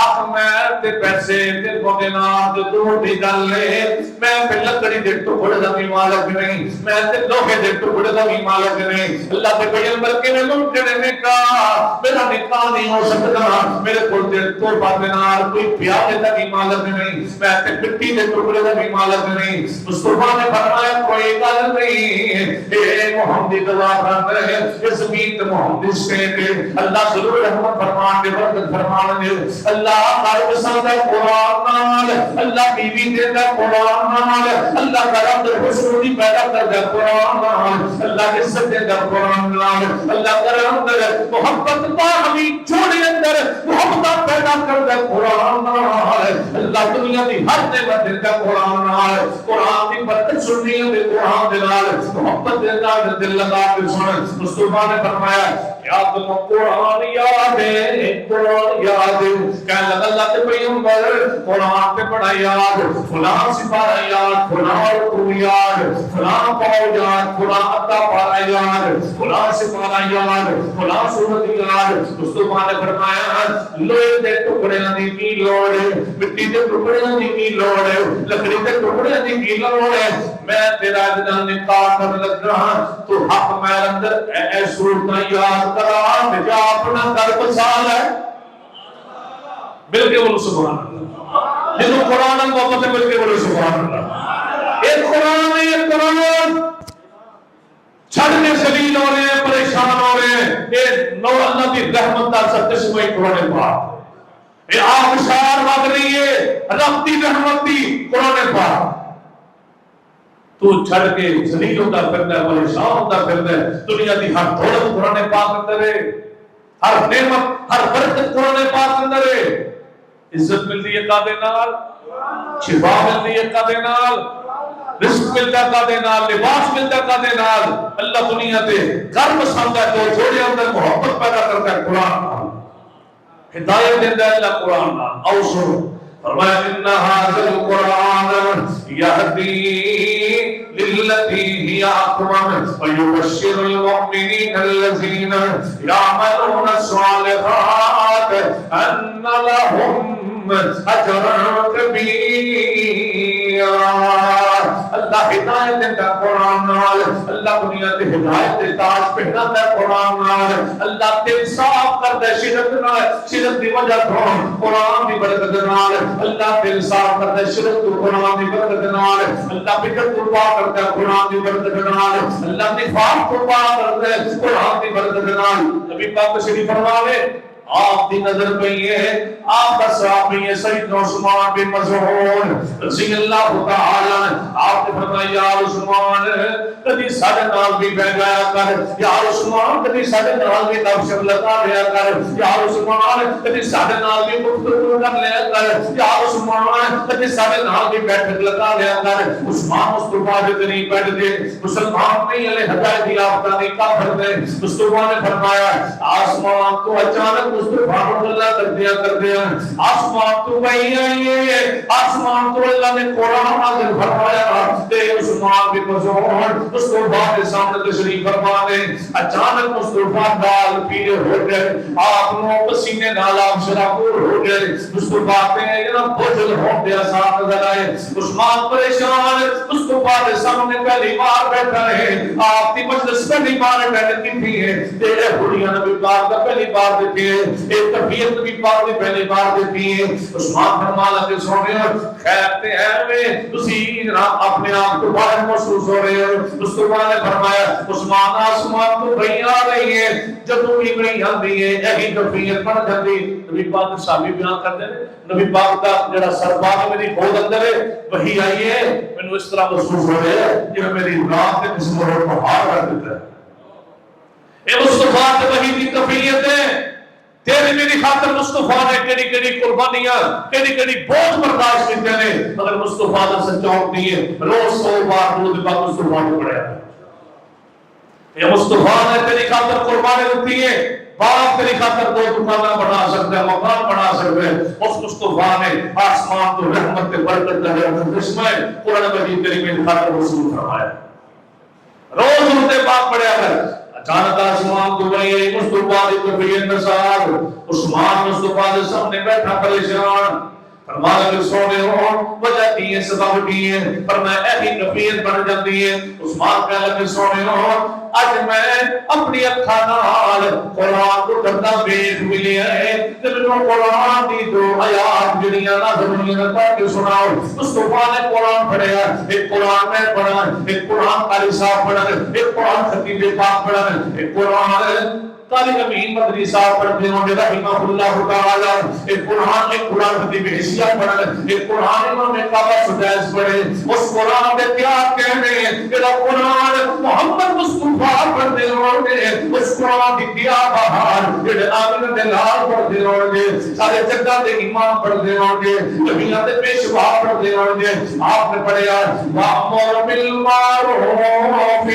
حق مہر تے پیسے تے دینار تے دور دی گل ہے، میں پھر لکڑی دے ٹکڑے دا بھی مالک نہیں، میں تے لوہے دے ٹکڑے دا بھی مالک نہیں۔ اللہ کے پیغمبر کے میں ممکن ہے نکاح، میرا نکاح نہیں ہو سکتا، میرے کول تے تحفہ دینار کوئی پیالے دا بھی مالک نہیں، میں تے مٹی دے ٹکڑے دا بھی مالک نہیں۔ مصطفیٰ نے فرمایا کوئی گل نہیں، اے محمد محمد گواہ کر رہے اس زمین تے محمد سے اللہ ضرور رحمت فرمان دے برکت فرمان دے اللہ ہر پسند ہے قرآن نال اللہ بیوی دے دا قرآن نال اللہ کرم دے حسن پیدا کر دے قرآن نال اللہ عزت دے دا قرآن نال اللہ کرم دے محبت باہمی جوڑے اندر محبت پیدا کر دے قرآن نال اللہ دنیا دی ہر نعمت دے دا قرآن نال قرآن دی برکت سننی دے قرآن دے نال محبت دے نال دل لگا کے سن مصطفیٰ نے فرمایا یاد لو قرآن یاد ہے قرآن یاد ہے کہنے لگا اللہ کے پیغمبر قرآن پہ پڑھا یاد فلاں سپارہ یاد فلاں رکوع یاد فلاں پاؤ یاد فلاں عطا پارہ یاد فلاں سپارہ یاد فلاں سورت یاد مصطفیٰ نے فرمایا لوہے دے ٹکڑیاں دی کی لوڑ ہے مٹی دے ٹکڑیاں دی کی لوڑ ہے لکڑی دے ٹکڑیاں دی کی لوڑ ہے میں تیرا جنان نکاح کر لگ رہا تو حق میں اندر اے صورتاں یاد کرا مجھا اپنا در بسال ہے مل کے بولو سبحان اللہ جنہوں قرآن محبت مل کے بولو سبحان اللہ ایک قرآن ہے ایک قرآن چھڑنے سلیل ہو رہے ہیں پریشان ہو رہے ہیں ایک نو اللہ کی رحمت دا ستشمہ قرآن پاک یہ آبشار بات نہیں ہے رب دی رحمت دی قرآن پاک تو چھڑ کے ذلیل ہوتا پھرتا ہے پریشان ہوتا پھرتا ہے دنیا دی ہر دولت قرآن پاک اندر ہے ہر نعمت ہر برکت قرآن پاک اندر ہے عزت ملتی ہے قادے نال شفا ملتی ہے قادے نال رزق ملتا ہے قادے نال لباس ملتا ہے قادے نال اللہ دنیا تے گھر پسند ہے تو جوڑے اندر محبت پیدا کرتا ہے قرآن نال ہدایت دیتا ہے اللہ قرآن نال او سنو فرمایا ان هذا القرآن يهدي للتي هي أقوم ويبشر المؤمنين الذين يعملون الصالحات أن لهم أجرا كبيرا اللہ ہدایت دیتا قرآن نال اللہ دنیا تے ہدایت دے تاج پہنا دے قرآن نال اللہ دل صاف کر دے شرک نال شرک دی وجہ تو قرآن دی برکت نال اللہ دل صاف کر دے شرک تو قرآن دی برکت نال اللہ فکر تو پاک کر دے قرآن دی برکت نال اللہ نفاق تو پاک کر دے قرآن دی برکت نال نبی پاک شریف فرماوے آپ دی نظر پئی ہے آپ کا صحابی ہے سیدنا عثمان بن مظعون رضی اللہ تعالی آپ نے فرمایا یا عثمان کبھی ساڈے نال بھی بیٹھ جایا کر یا عثمان کبھی ساڈے نال بھی تبصرہ لگا لیا کر یا عثمان کبھی ساڈے نال بھی گفتگو کر لیا کر یا عثمان کبھی ساڈے نال بھی بیٹھ لگا لیا کر عثمان مصطفیٰ جو نہیں بیٹھ دے مسلمان نہیں علیہ ہدایت یافتہ نہیں کافر دے مصطفیٰ نے فرمایا آسمان تو اچانک مصطفیٰ اللہ کر دیا آسمان تو وہی آئیے آسمان تو اللہ نے قرآن نازل فرمایا تے عثمان بن مظعون مصطفیٰ کے سامنے تشریف فرما دے اچانک مصطفیٰ دال پیلے ہو گئے آپ نو پسینے نال آپ شرابور ہو گئے مصطفیٰ پہ یہ بوجھل ہو گیا ساتھ نظر آئے عثمان پریشان مصطفیٰ کے سامنے پہلی بار بیٹھا ہے آپ کی مجلس پہلی بار بیٹھ کی تھی ہے تیرے بڑھیا نبی پاک کا پہلی بار دیتی ہے ایک طبیعت نبی پاک نے پہلی بار دیتی ہے عثمان فرمانا کے سونے خیر تے ہیں میں تسی اپنے آپ کو باہر محسوس ہو رہے ہو مصطفیٰ نے فرمایا عثمان آسمان تو بھئی آ رہی ہے جدوں بھی بھئی آندی ہے یہی طبیعت بن جاتی نبی پاک صحابی بیان کرتے ہیں نبی پاک کا جڑا سرباہ میری گود اندر ہے وہی آئی ہے مینوں اس طرح محسوس ہو رہا ہے کہ میری رات کے جسم پر پہاڑ رکھ دیتا ہے اے مصطفیٰ تے وہی کی طبیعت ہے تیری میری خاطر مصطفیٰ نے کیڑی کیڑی قربانیاں کیڑی کیڑی بہت برداشت کیتے ہیں مگر مصطفیٰ دا سچا نہیں ہے روز 100 بار درود پاک مصطفیٰ کو پڑھیا یہ مصطفیٰ نے تیری خاطر قربانی دیتی ہے باپ تیری خاطر 2 دکاناں بنا سکتا ہے مکان بنا سکتا ہے اس مصطفیٰ نے آسمان تو رحمت تے برکت دا چشمہ قرآن مجید تیری میری خاطر وصول فرمایا روز درود پاک پڑھیا کر اچانک آسمان تو بھئی مصطفیٰ دی طبیعت نسار عثمان مصطفیٰ دے سامنے بیٹھا پریشان فرمایا کہ سونے ہو وجہ کی ہے سبب کی ہے فرمایا ایسی کیفیت بن جاتی ہے عثمان کہنے لگے سونے ہو اج میں اپنی اکھاں نال قرآن کو کردا ویکھ ملیا ہے تے مینوں قرآن دی دو آیات جڑیاں نازل ہوئیاں پڑھ کے سناؤ مصطفیٰ نے قرآن پڑھیا ایک قرآن میں پڑھا ایک قرآن قاری صاحب پڑھا ایک قرآن خطیب پاک پڑھا ایک قرآن قاری امین مدنی صاحب پڑھتے ہیں رحمہ اللہ تعالی ایک قرآن خطیب حسیہ پڑھا ایک قرآن امام کعبہ سدیس پڑھے اس قرآن میں کیا کہنے میرا قرآن محمد مصطفیٰ پڑھتے ہیں اس قرآن کی کیا بہار جڑے آمین دے لال پڑھتے ہیں سارے جگہ دے امام پڑھتے ہیں نبیوں دے پیشوا پڑھتے ہیں آپ نے پڑھیا وَأْمُرْ بِالْمَعْرُوفِ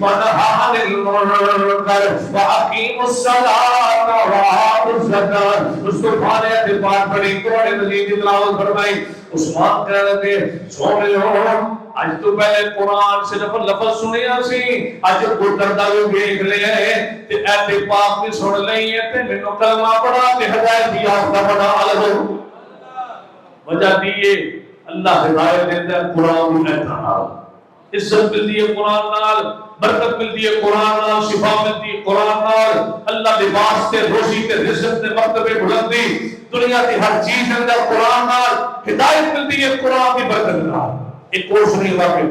وَنَهَ عَنِ الْمُنكَرِ وَأَقِيمُوا الصَّلَاةَ وَآتُوا الزَّكَاةَ مصطفیٰ نے اتباع پڑھی قرآن مجید کی تلاوت فرمائی عثمان کہنے لگے سونے ہو آج تو پہلے قرآن صرف لفظ سنیا سی آج کو کردہ بھی دیکھ لیا ہے تے ایتے پاک بھی سن لئی ہے تے میں نو کلمہ پڑھا تے ہدایت دی آفتہ بنا لگو وجہ دیئے اللہ ہدایت دیتا ہے قرآن میں نال عزت ملتی ہے قرآن نال برکت ملتی ہے قرآن نال شفا ملتی ہے قرآن نال اللہ لباس تے روزی تے رزق تے مرتبے بلندی دنیا کی ہر چیز اندر قرآن نال ہدایت ملتی ہے قرآن کی برکت نال ایک اور سنی واقع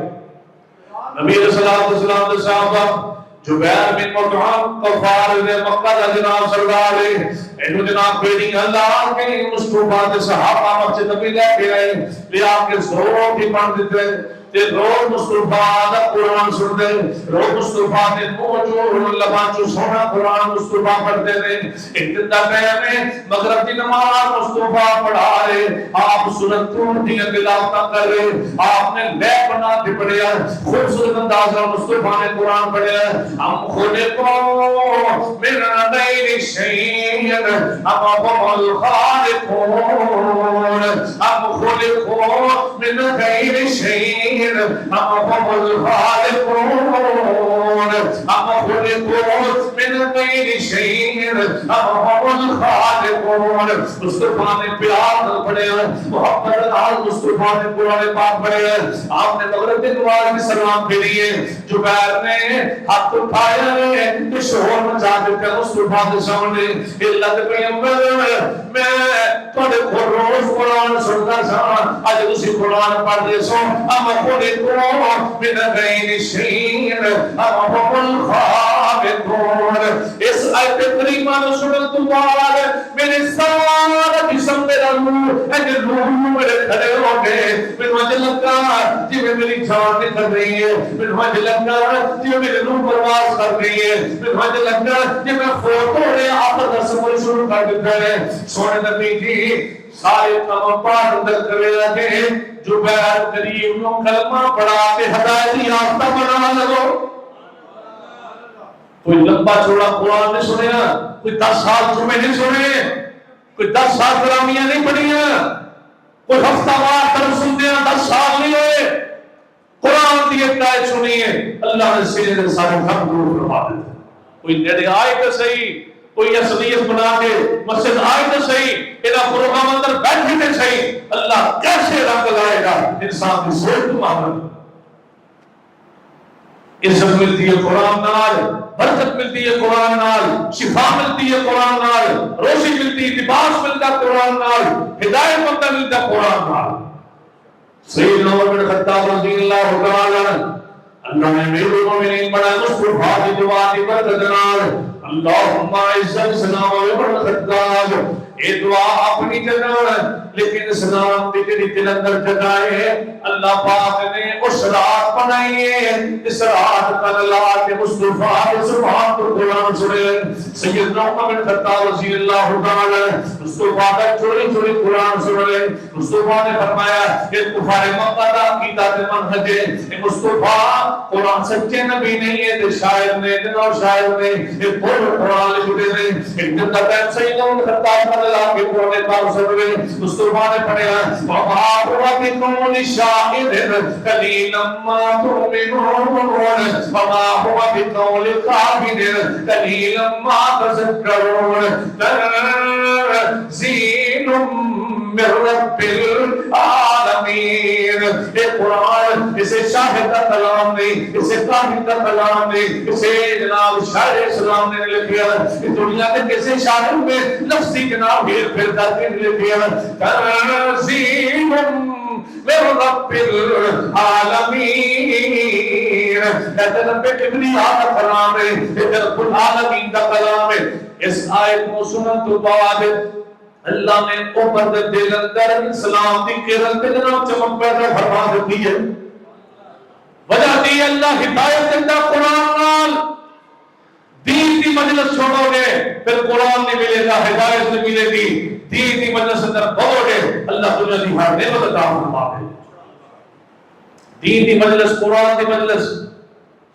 نبی صلی اللہ علیہ وسلم کے صحابہ جبیر بن مطعم کفار نے مکہ دا جناب سردار ہے اینو جناب بیٹی اللہ کے مصطفیٰ دے صحابہ مسجد نبی لے کے آئے لے آ کے زور کی پڑھ دیتے تے روز مصطفیٰ دا قرآن سن دے روز مصطفیٰ دے موجود لبان جو سونا قرآن مصطفیٰ پڑھتے رہے ایک دن دا میں مغرب کی نماز مصطفیٰ پڑھا رہے آپ سنتوں دیا تلاوت کر رہے آپ نے لے بنا کے پڑھیا خوبصورت انداز میں مصطفیٰ نے قرآن پڑھیا ہم خلقوں من غیر شیء ہم الخالقون ہم خلقوں من غیر شیء ہم الخالقون ہم خلقوں من غیر شیء ہم الخالقون مصطفیٰ نے پیار نہ پڑھیا محبت نال مصطفیٰ نے قرآن پاک پڑھیا آپ نے مغرب کے نماز میں سلام پھیریے جبیر نے ہاتھ اٹھایا ہے تو شور مچا دیتا مصطفیٰ کے سامنے اللہ کے پیغمبر میں تھوڑے کو روز قرآن سنتا سا آج اسی قرآن پڑھ دے سو ہم خلقوں من غیر شیء ہم الخالقون اس آیت کریمہ نے سنن تو بعد میرے سارا جسم میرا روح اے روح میرے کھڑے ہو گئے مجھے لگا جی میری جان نکل رہی ہے مجھے لگا جی میرے روح پرواز کر رہی ہے مجھے لگا جی میں فوٹو نے آپ کا سفر شروع کر دیتا ہے سونے نبی جی سارے کام پاٹ اندر کرے لگے جو بیر کریم نو کلمہ پڑھا کے ہدایت یافتہ بنا لگو کوئی لمبا چوڑا قرآن نہیں سنیا کوئی 10 سال جمعے نہیں سنے کوئی 10 سال کلامیاں نہیں پڑھیاں کوئی ہفتہ وار تر سنتے ہیں 10 سال نہیں ہوئے قرآن دی ایک آیت سنی ہے اللہ نے سینے دے سارے گھر دور فرما دیتے کوئی نیڑے آئے تو صحیح کوئی اصلیت بنا کے مسجد آئے تو صحیح اینا پروگرام اندر بیٹھے تو صحیح اللہ کیسے رنگ لائے گا انسان کی سوچ تو معامل عزت ملتی ہے قرآن نال برکت ملتی ہے قرآن نال شفا ملتی ہے قرآن نال روزی ملتی ہے لباس ملتا ہے قرآن نال ہدایت ملتا ہے قرآن نال سیدنا عمر بن خطاب رضی اللہ تعالی اللہ نے امیر المومنین بنا مصطفیٰ کی دعا کی برکت نال اللہم اعز الاسلام والخطاب یہ دعا اپنی جگہ لیکن اسلام کی جڑی دل اندر جگہ ہے اللہ پاک نے اس رات بنائی ہے اس رات کا اللہ کے مصطفیٰ کے زبان پر قرآن سنے سیدنا عمر بن خطاب رضی اللہ تعالی مصطفیٰ کا چوری چوری قرآن سنے مصطفیٰ نے فرمایا کہ کفار مکہ کا عقیدہ تے منہج ہے کہ مصطفیٰ قرآن سچے نبی نہیں ہے تے شاعر نے دنوں شاعر نے یہ پورا قرآن لکھتے ہیں ایک دن کا ٹائم سیدنا عمر بن خطاب اللہ کے قرآن پاک سنے مصطفیٰ نے پڑھا وَمَا هُوَ بِقَوْلِ شَاعِرٍ قَلِيلًا مَا تُؤْمِنُونَ وَمَا هُوَ بِقَوْلِ كَاهِنٍ قَلِيلًا مَا تَذَكَّرُونَ تَنزِيلٌ من رب العالمین. یہ قرآن اسے شاہد کا کلام نہیں، اسے کاہن کا کلام نہیں، اسے جناب شاعر اسلام نے لکھا. اس دنیا کے کسی شاعر میں لفظی جناب ہیر پھر کر کے لکھا تنزیل من رب العالمین. کہتے رب کبریا کا کلام ہے، رب العالمین کا کلام ہے. اس آیت کو سنن تو بعد اللہ نے اوپر دے دل اندر اسلام دی کرن تے جناب چمک پیدا فرما دیتی ہے. وجہ دی اللہ ہدایت دیندا قرآن نال. دین دی مجلس چھوڑو گے پھر قرآن نہیں ملے گا، ہدایت نہیں ملے گی. دین دی مجلس اندر بہو گے اللہ دنیا دی ہر نعمت عطا فرما دے. دین دی مجلس، قرآن دی مجلس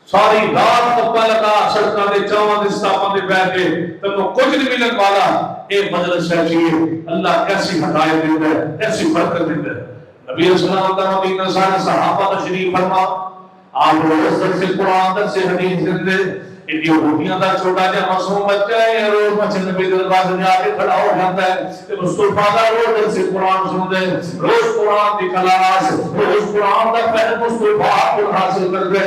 ساری رات پکا لگا سڑکاں دے چاواں دے سٹاپاں دے بیٹھ کے تمہیں کچھ نہیں ملن والا. یہ مجلس ایسی ہے اللہ ایسی ہدایت دیتا ہے، ایسی برکت دیتا ہے. نبی صلی اللہ علیہ وسلم سارے صحابہ تشریف فرما آپ روز سے قرآن در سے حدیث دے. یہودیاں دا چھوٹا جا معصوم بچہ ہے روز مسجد نبی دروازے جا کے کھڑا ہو جاتا ہے کہ مصطفیٰ دا روز سے قرآن سن دے، روز قرآن دی کلاس، روز قرآن دا پہل مصطفیٰ کو حاصل کر دے.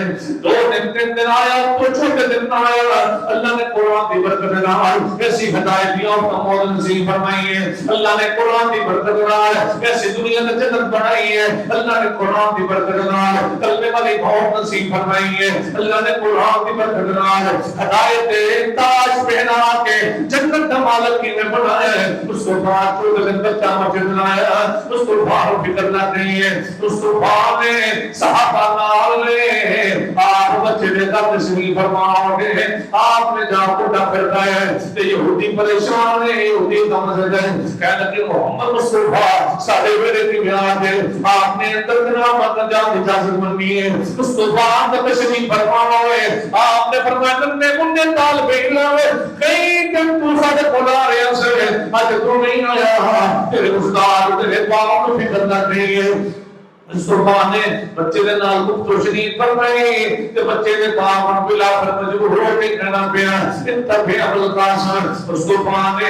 2 دن 3 دن آیا تو چھوٹے دن آیا اللہ نے قرآن دی برکت نال ایسی ہدایتیاں اور کمال نصیب فرمائی ہے. اللہ نے قرآن دی برکت نال ایسی دنیا میں جنت بنائی ہے. اللہ نے قرآن دی برکت نال کلمے والی موت نصیب فرمائی ہے. اللہ نے قرآن دی برکت نال ہدایت تاج پہنا کے جنت کا مالک کی میں بنایا ہے. اس کو بعد جو دن بچہ مسجد بنایا اس کو باہر فکر نہ نہیں ہے. اس کو بعد نے صحابہ نال نے آپ بچے نے کا تشریف فرماؤ گے آپ نے جا کو ڈاکٹر ہے تے یہودی پریشان ہے. یہودی کا مسجد ہے کہنے کہ محمد مصطفیٰ سارے میرے کی بیان ہے آپ نے اندر جناب مدد جان اجازت مانگی ہے. اس کو بعد تشریف فرماؤ ہے آپ نے فرمایا نے مننے طالب علم کئی دن تو سارے بلا رہے ہیں آج تو نہیں آیا تیرے استاد تیرے باپ کو فکر نہ نہیں ہے. سبحان نے بچے دے نال گفتگو شریف فرمائی تے بچے دے باپ نوں بلا کر مجبور ہو کے کہنا پیا انتبہ القاسم. سبحان نے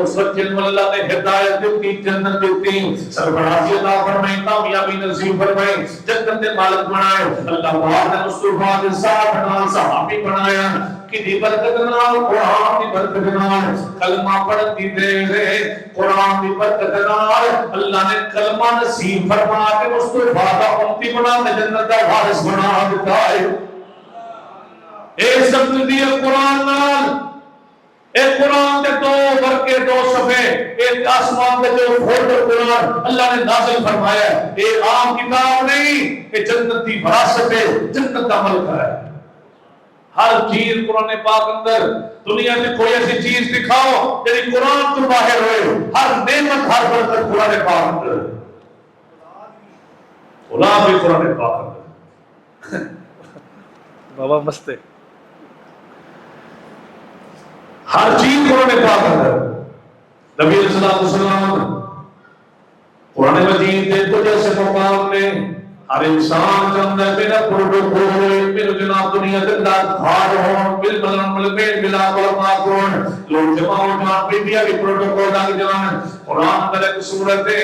اس بچے نوں اللہ نے ہدایت دی، جنت دی، سرفرازی عطا فرمائی، کامیابی نصیب فرمائی، جنت دے مالک بنائے. اللہ پاک نے مصطفیٰ دے ساتھ نال صحابی بنایا کی دی برکت نال قرآن دی برکت نال کلمہ پڑھن دی دے قرآن دی برکت نال اللہ نے کلمہ نصیب فرما کے مصطفیٰ دا امتی بنا کے جنت دا وارث بنا دیتا ہے. اے سب دی قرآن نال ایک قرآن دے 2 برکے 2 صفحے ایک آسمان دے جو فولڈر قرآن اللہ نے نازل فرمایا ہے. یہ عام کتاب نہیں، یہ جنت دی وراثت ہے، جنت دا ملک ہے. ہر چیز قرآن پاک اندر دنیا میں کوئی ایسی چیز دکھاؤ جیسے قرآن تو باہر ہوئے. ہر نعمت ہر برکت قرآن پاک اندر، غلام بھی قرآن پاک اندر. بابا مستے ہر چیز قرآن پاک اندر. نبی صلی اللہ علیہ وسلم قرآن مجید کے کچھ ایسے مقام میں ہر انسان چاہتا ہے میرا پروٹوکول میرے جناب دنیا کے اندر بھار ہو بالمل میں بلا علماء کون لوگ جمع ہو جان بیٹیا بھی پروٹوکول آگے جان. قرآن در ایک سورت ہے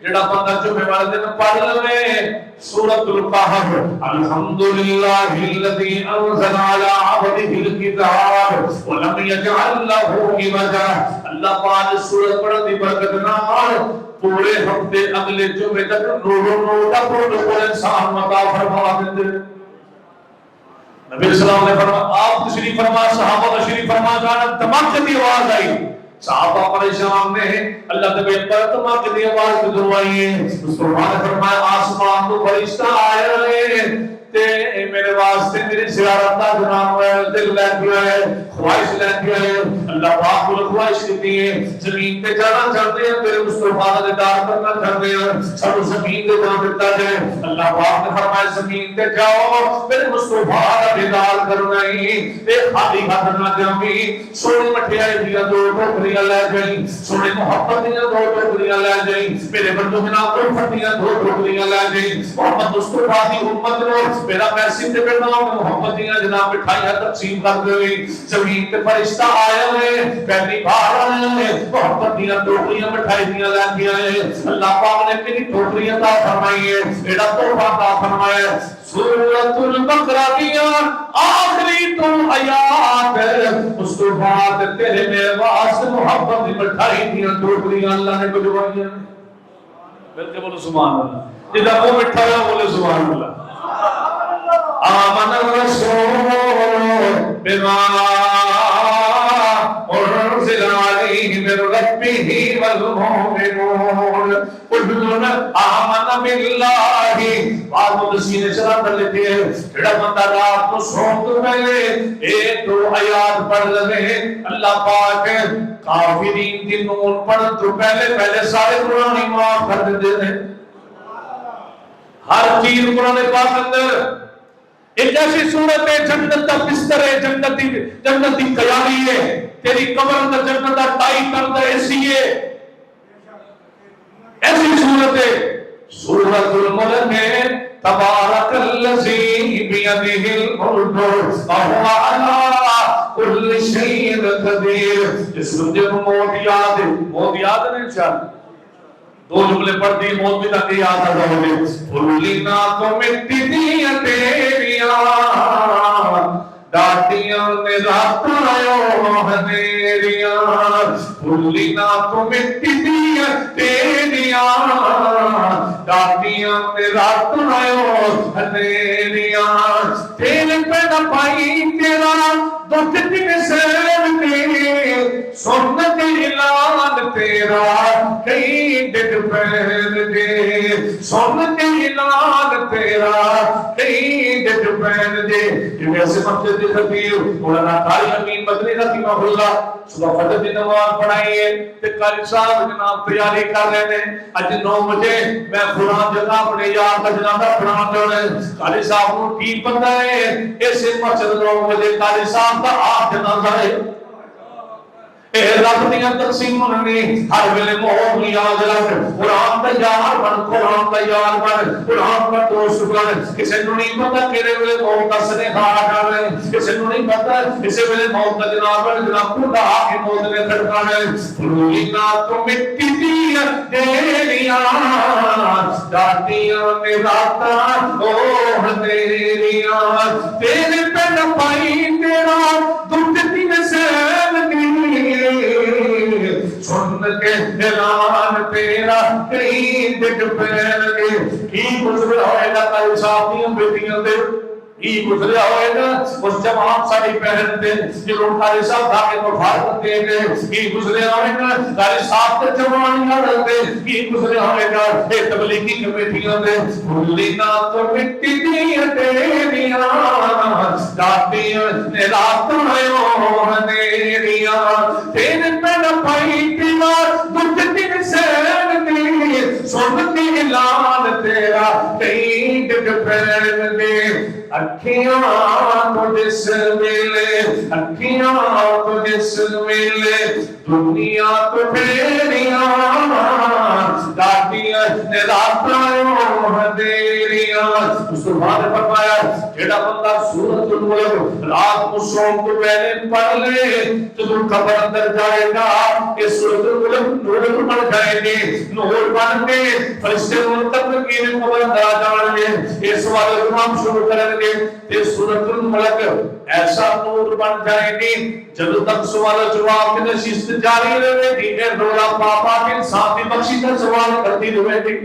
جڑا بندہ جمعے والے دن پڑھ لے سورۃ القحف الحمدللہ الذی انزل علی عبدہ الکتاب ولم یجعل لہ عوجا. اللہ پاک سورت پڑھن دی برکت نال پورے ہفتے اگلے جمعے تک نور کا پروٹوکول انسان عطا فرما دے. نبی صلی اللہ علیہ وسلم نے فرمایا آپ تشریف فرما صحابہ تشریف فرما جانا دھماکے کی آواز آئی. صحابہ پریشان نے اللہ کے پیغمبر دھماکے کی آواز کدھروں آئی ہے. مصطفیٰ نے فرمایا آسمان تو فرشتہ آیا ہے تے میرے واسطے میری زیارت کا جناب دل لے دیا ہے، خواہش لے دیا ہے. اللہ پاک کو خواہش دیتی ہے زمین پہ جانا چاہتے ہیں تیرے مصطفیٰ کا دیدار کرنا چاہتے ہیں سب زمین پہ جا دیتا ہے. اللہ پاک نے فرمایا زمین پہ جاؤ میرے مصطفیٰ کا دیدار کرنا ہی تے خالی ہاتھ نہ جاویں. سونی مٹھیائی دیا 2 ٹوکریاں لے جائیں، سونی محبت دیا 2 ٹوکریاں لے جائیں، میرے بندوں کے نام الفت دیا 2 ٹوکریاں لے جائیں. محمد مصطفیٰ کی امت کو میرا میسج دے بیٹا محمد دیاں جناب مٹھائیاں تقسیم کر دے زمین تے فرشتہ آئے ہوئے پہلی بار آئے ہوئے محبت دیاں ٹوکریاں مٹھائی دیاں لے آئے اللہ پاک نے کتنی ٹوکریاں عطا فرمائی ہے ایڈا تحفہ عطا فرمایا ہے سورۃ البقرہ دیاں آخری تو آیات اس کو بعد تیرے میرے واسطے محبت دی مٹھائی دیاں ٹوکریاں اللہ نے بجوائی ہیں مل کے بولو سبحان اللہ جدا وہ مٹھا ہے بولے سبحان اللہ آمن الرسول بما انزل علیہ من ربہ والمؤمنون کل آمن باللہ بعض مدرسین نے شرح کر لیتے ہیں جڑا بندہ رات کو سونے تو پہلے ایک دو آیات پڑھ لے اللہ پاک کافرین کی نون پڑھن تو پہلے سارے قرآن معاف کر دیتے ہیں ہر چیز قرآن پاک اندر ایک ایسی صورت ہے جنت کا بستر ہے جنت کی تیاری ہے تیری قبر اندر جنت کا ٹائی کرتا ایسی ہے ایسی صورت ہے سورۃ الملک میں تبارک الذی بیدہ الملک وہو علی کل شیء قدیر اس جب موت یاد ہے انشاءاللہ دو جملے پڑھ دی موت بھی تک یاد آ جاؤ گے پھلینا تو مٹی دیا تیریاں ڈاٹیاں نے رات آئیو ہنیریاں پھلینا تو مٹی دیا تیریاں ڈاٹیاں نے رات آئیو ہنیریاں تیرے پہ نہ پائی تیرا دکھ دن سین دے سنت اعلان تیرا کئی ڈگ پین دے سنت اعلان تیرا کئی ڈگ پین دے یہ ویسے مسجد کی خطیب مولانا قاری امین مدنی رحمہ اللہ صبح فجر کی نماز پڑھائی ہے تے قاری صاحب جناب تیاری کر رہے ہیں اج 9 بجے میں فلاں جگہ اپنے یار کا جنازہ پڑھانا چاہتا ہوں قاری صاحب کو ٹھیک پتہ ہے ایسے مسجد 9 بجے قاری صاحب کا آپ جنازہ ہے اے رب دیاں تقسیم نے ہر ویلے موت یاد رکھ قرآن کا یار بن قرآن کا یار بن قرآن کا دوست بن کسی نو نہیں پتا کیڑے ویلے موت کا سنیہا آنا ہے کسی نو نہیں پتا کسی ویلے موت کا جناب خدا کے موت نے کھڑکانا ہے پھلینا تو مٹی دیا تیریاں ڈاٹیاں نے راتاں اوہ تیریاں تیرے پہ نہ پائی تیرا دکھ دن سین دی سن کے اعلان تیرا کئی ڈگ پین دے کی گزرا ہوئے گا کل صاحبیاں بیٹیاں دے کی گزرا ہوئے گا اس جوان ساری پہن دے جنہوں کاری صاحب دھاگے کو فارغ دے گے کی گزرا ہوئے گا کاری صاحب کے جوان یاد دے کی گزرا ہوئے گا اے تبلیغی کمیٹیاں دے بھولینا تو مٹی دیا تیریاں ڈاٹیاں نے رات آئیو ہنیریاں تیرے پہ نہ پائی تیرا دکھ دن سین دے سنتی اعلان تیرا کئی ڈگ پین دے اکھیاں تو جس ملے اکھیاں تو جس ملے دنیا تو پھیریاں ڈاٹیاں نے رات آئیو ہنیریاں اس کو بعد فرمایا جیڑا بندہ سورۃ الملک رات کو سونے تو پہلے پڑھ لے تو قبر اندر جائے گا اس سورۃ الملک نور بن جائے گے نور بن کے فرشتے منتقل کی قبر اندر جان گے اس والے امام شروع کریں گے یہ سورۃ الملک ایسا نور بن جائے گی جب تک سوال جواب کی نشست جاری رہے گی اے رولا پاپا کے انسان کی بخشی کا سوال کرتی رہے گی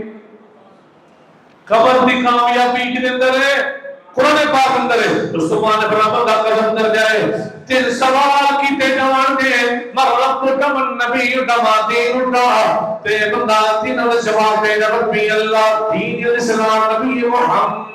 قبر دی کامیابی کے اندر ہے قرآن پاک اندر ہے رسولان برابر کا قبر اندر جائے تین سوال کی تے جوان دے مرلب کا من نبی کا دین کا تے بندہ تین جواب دے ربی اللہ دین اسلام نبی محمد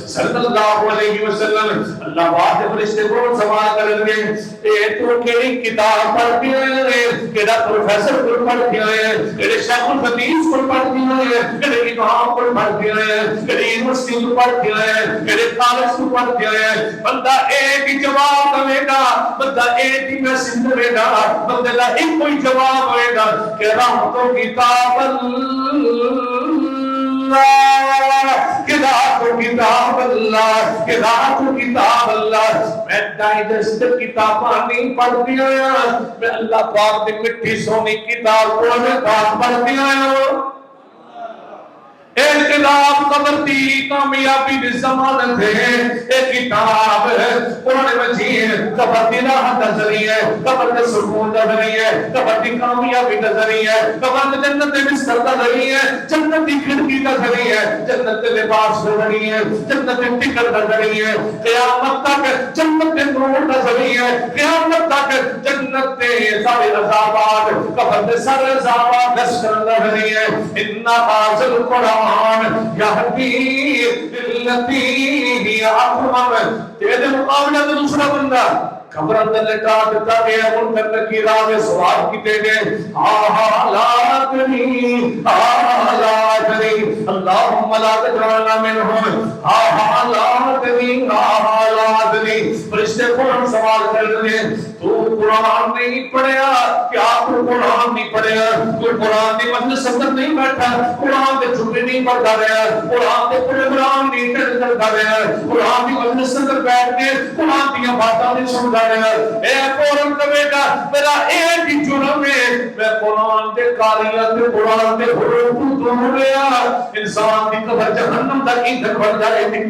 صلی اللہ علیہ وسلم اللہ بات فرشتے کو سوال کریں گے اے تو کیڑی کتاب پڑھ کے آئے کیڑا پروفیسر کو پڑھ کے آئے کیڑے شیخ الحدیث کو پڑھ کے آئے کیڑے امام کو پڑھ کے آئے کیڑے یونیورسٹی کو پڑھ کے آئے کیڑے کالج کو پڑھ کے آئے بندہ ایک ہی جواب دے گا بندہ ایک ہی میسج دے گا بندے دا ایک کوئی جواب ہوئے گا کہ رحمتوں کتاب اللہ، قراءت کتاب اللہ، قراءت کتاب اللہ۔ میں ڈائجسٹ کتاباں نہیں پڑھتی آیا، میں اللہ پاک دی مٹھی سونی کتاب قرآن پاک پڑھتی آیا۔ ایک کتاب قبر دی کامیابی دی ضمانت ہے، ایک کتاب قرآن مجید قبر دی راحت کا ذریعہ ہے، قبر کے سکون کا ذریعہ ہے، قبر دی کامیابی کا ذریعہ ہے، قبر کے جنت کے بستر کا ذریعہ ہے، جنت کی کھڑکی کا ذریعہ ہے، جنت کے لباس کا ذریعہ ہے، جنت کے ٹکٹ کا ذریعہ ہے، قیامت تک جنت کے نور کا ذریعہ ہے، قیامت تک جنت کے سارے عذابات، قبر کے سارے عذابات دست کرنے کا ذریعہ ہے۔ اِنَّا حَاذَا الْقُرْآنَ یہدی لِلَّتِی ہِیَ اقوم۔ تیرے مقابلہ میں دوسرا بندہ قبر اندر لٹا دیتا گیا، منکر نکیر آگے سوال کیتے گئے، حالات نہیں حالات نہیں، اللہم لا تجعلنا منہم، حالات نہیں حالات نہیں۔ فرشتے قرآن سوال کر رہے ہیں، تو قرآن نہیں پڑھیا، کیا تو قرآن نہیں پڑھیا؟ تو قرآن دی مجلس اندر نہیں بیٹھا، قرآن دے جملے نہیں پڑھتا رہا، قرآن دے پروگرام نہیں کرتا رہا، قرآن دی مجلس اندر بیٹھ کے قرآن دی باتاں نہیں سمجھا رہا۔ اے فوراً کہے گا میرا ایک ہی جرم ہے، میں قرآن دے قاریات قرآن دے حروف کو توڑ لیا۔ انسان دی قبر جہنم تک ایندھن بن جائے گی۔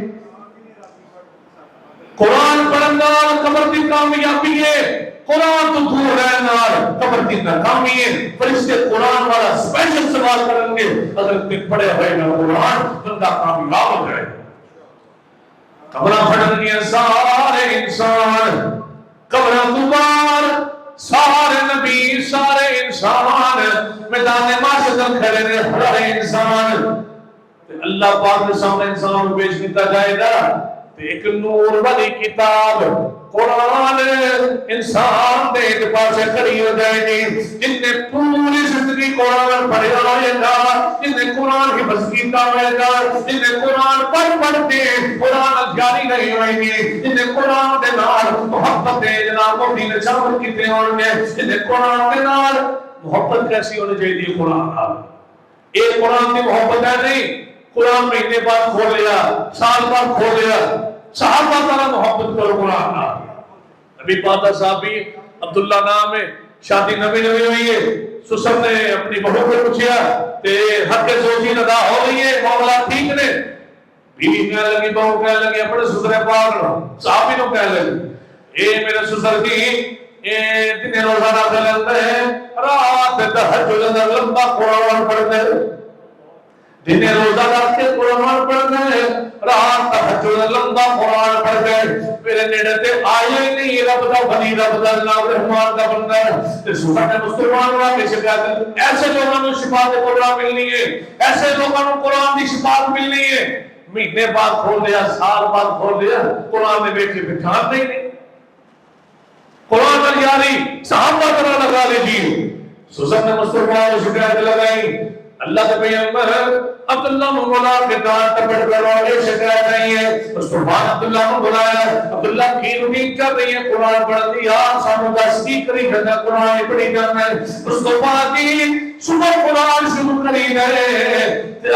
قرآن پڑھنا قبر دی کامیابی ہے، قرآن تو دور رہنا قبر کی ناکامی ہے۔ فرشتے قرآن والا اسپیشل سوال کریں گے، اگر تم پڑھے ہوئے نا قرآن بندہ کامیاب ہو جائے۔ قبریں پڑھن گے سارے انسان، قبریں دوبار سارے نبی سارے انسان، میدان معاشر کھڑے نے ہر انسان۔ اللہ پاک کے سامنے انسان کو پیش کیتا جائے گا، ایک نور والی کتاب قرآن انسان دے ایک پاسے کھڑی ہو جائے گی۔ جن نے پوری زندگی قرآن پڑھا ہوئے گا، جن نے قرآن کی بسکیتا ہوئے گا، جن نے قرآن پڑھ کے قرآن جاری نہیں ہوئے گی، جن نے قرآن دے نال محبت جناب مفتی نے شامل کیتے ہوں گے، جن نے قرآن دے نال محبت کیسی ہونی چاہیے قرآن نال۔ ایک قرآن کی محبت ہے نہیں، قرآن مہینے بعد کھول لیا، سال بعد کھول لیا، صحابہ تعالیٰ محبت کرو قرآن نال۔ نبی پاتا صاحب بھی عبداللہ نام ہے، شادی نبی نبی ہوئی ہے، سسر نے اپنی بہو کو پوچھیا تے حق زوجی ادا ہو گئی ہے، معاملات ٹھیک نے؟ بیوی کہنے لگی، بہو کہنے لگی اپنے سسر پاک نو، صحابی نو کہنے لگی، اے میرے سسر کی دن روزہ رکھ لیتے ہیں، رات تہجد اندر لمبا قرآن پڑھتے ہیں، دن روزہ رکھ کے قرآن پڑھتے ہیں، رات تہجد لمبا قرآن پڑھتے ہیں، میرے نیڑے تے آیا ہی نہیں رب دا بنی رب دا اللہ رحمان دا بندہ تے سسر نے مسلمان ہوا کے شکایت، ایسے لوگوں کو شفاعت قرآن ملنی ہے، ایسے لوگوں کو قرآن دی شفاعت ملنی ہے۔ مہینے بعد کھول دیا، سال بعد کھول دیا، قرآن میں بیٹھے بٹھان نہیں، قرآن پر یاری صحابہ طرح لگا لیجیے۔ سسر نے مسلمان کو شکایت لگائی، اللہ کے پیغمبر عبداللہ نے بولا کہ دان ٹپٹ کرو، یہ شکایت نہیں ہے۔ اس کو بعد عبداللہ نے بلایا، عبداللہ کی امید کر رہی ہے قرآن پڑھ دیا، سانو دس کی کری کرنا قرآن پڑھی جانا ہے۔ اس کو بعد کی صبح قرآن شروع کری گئے،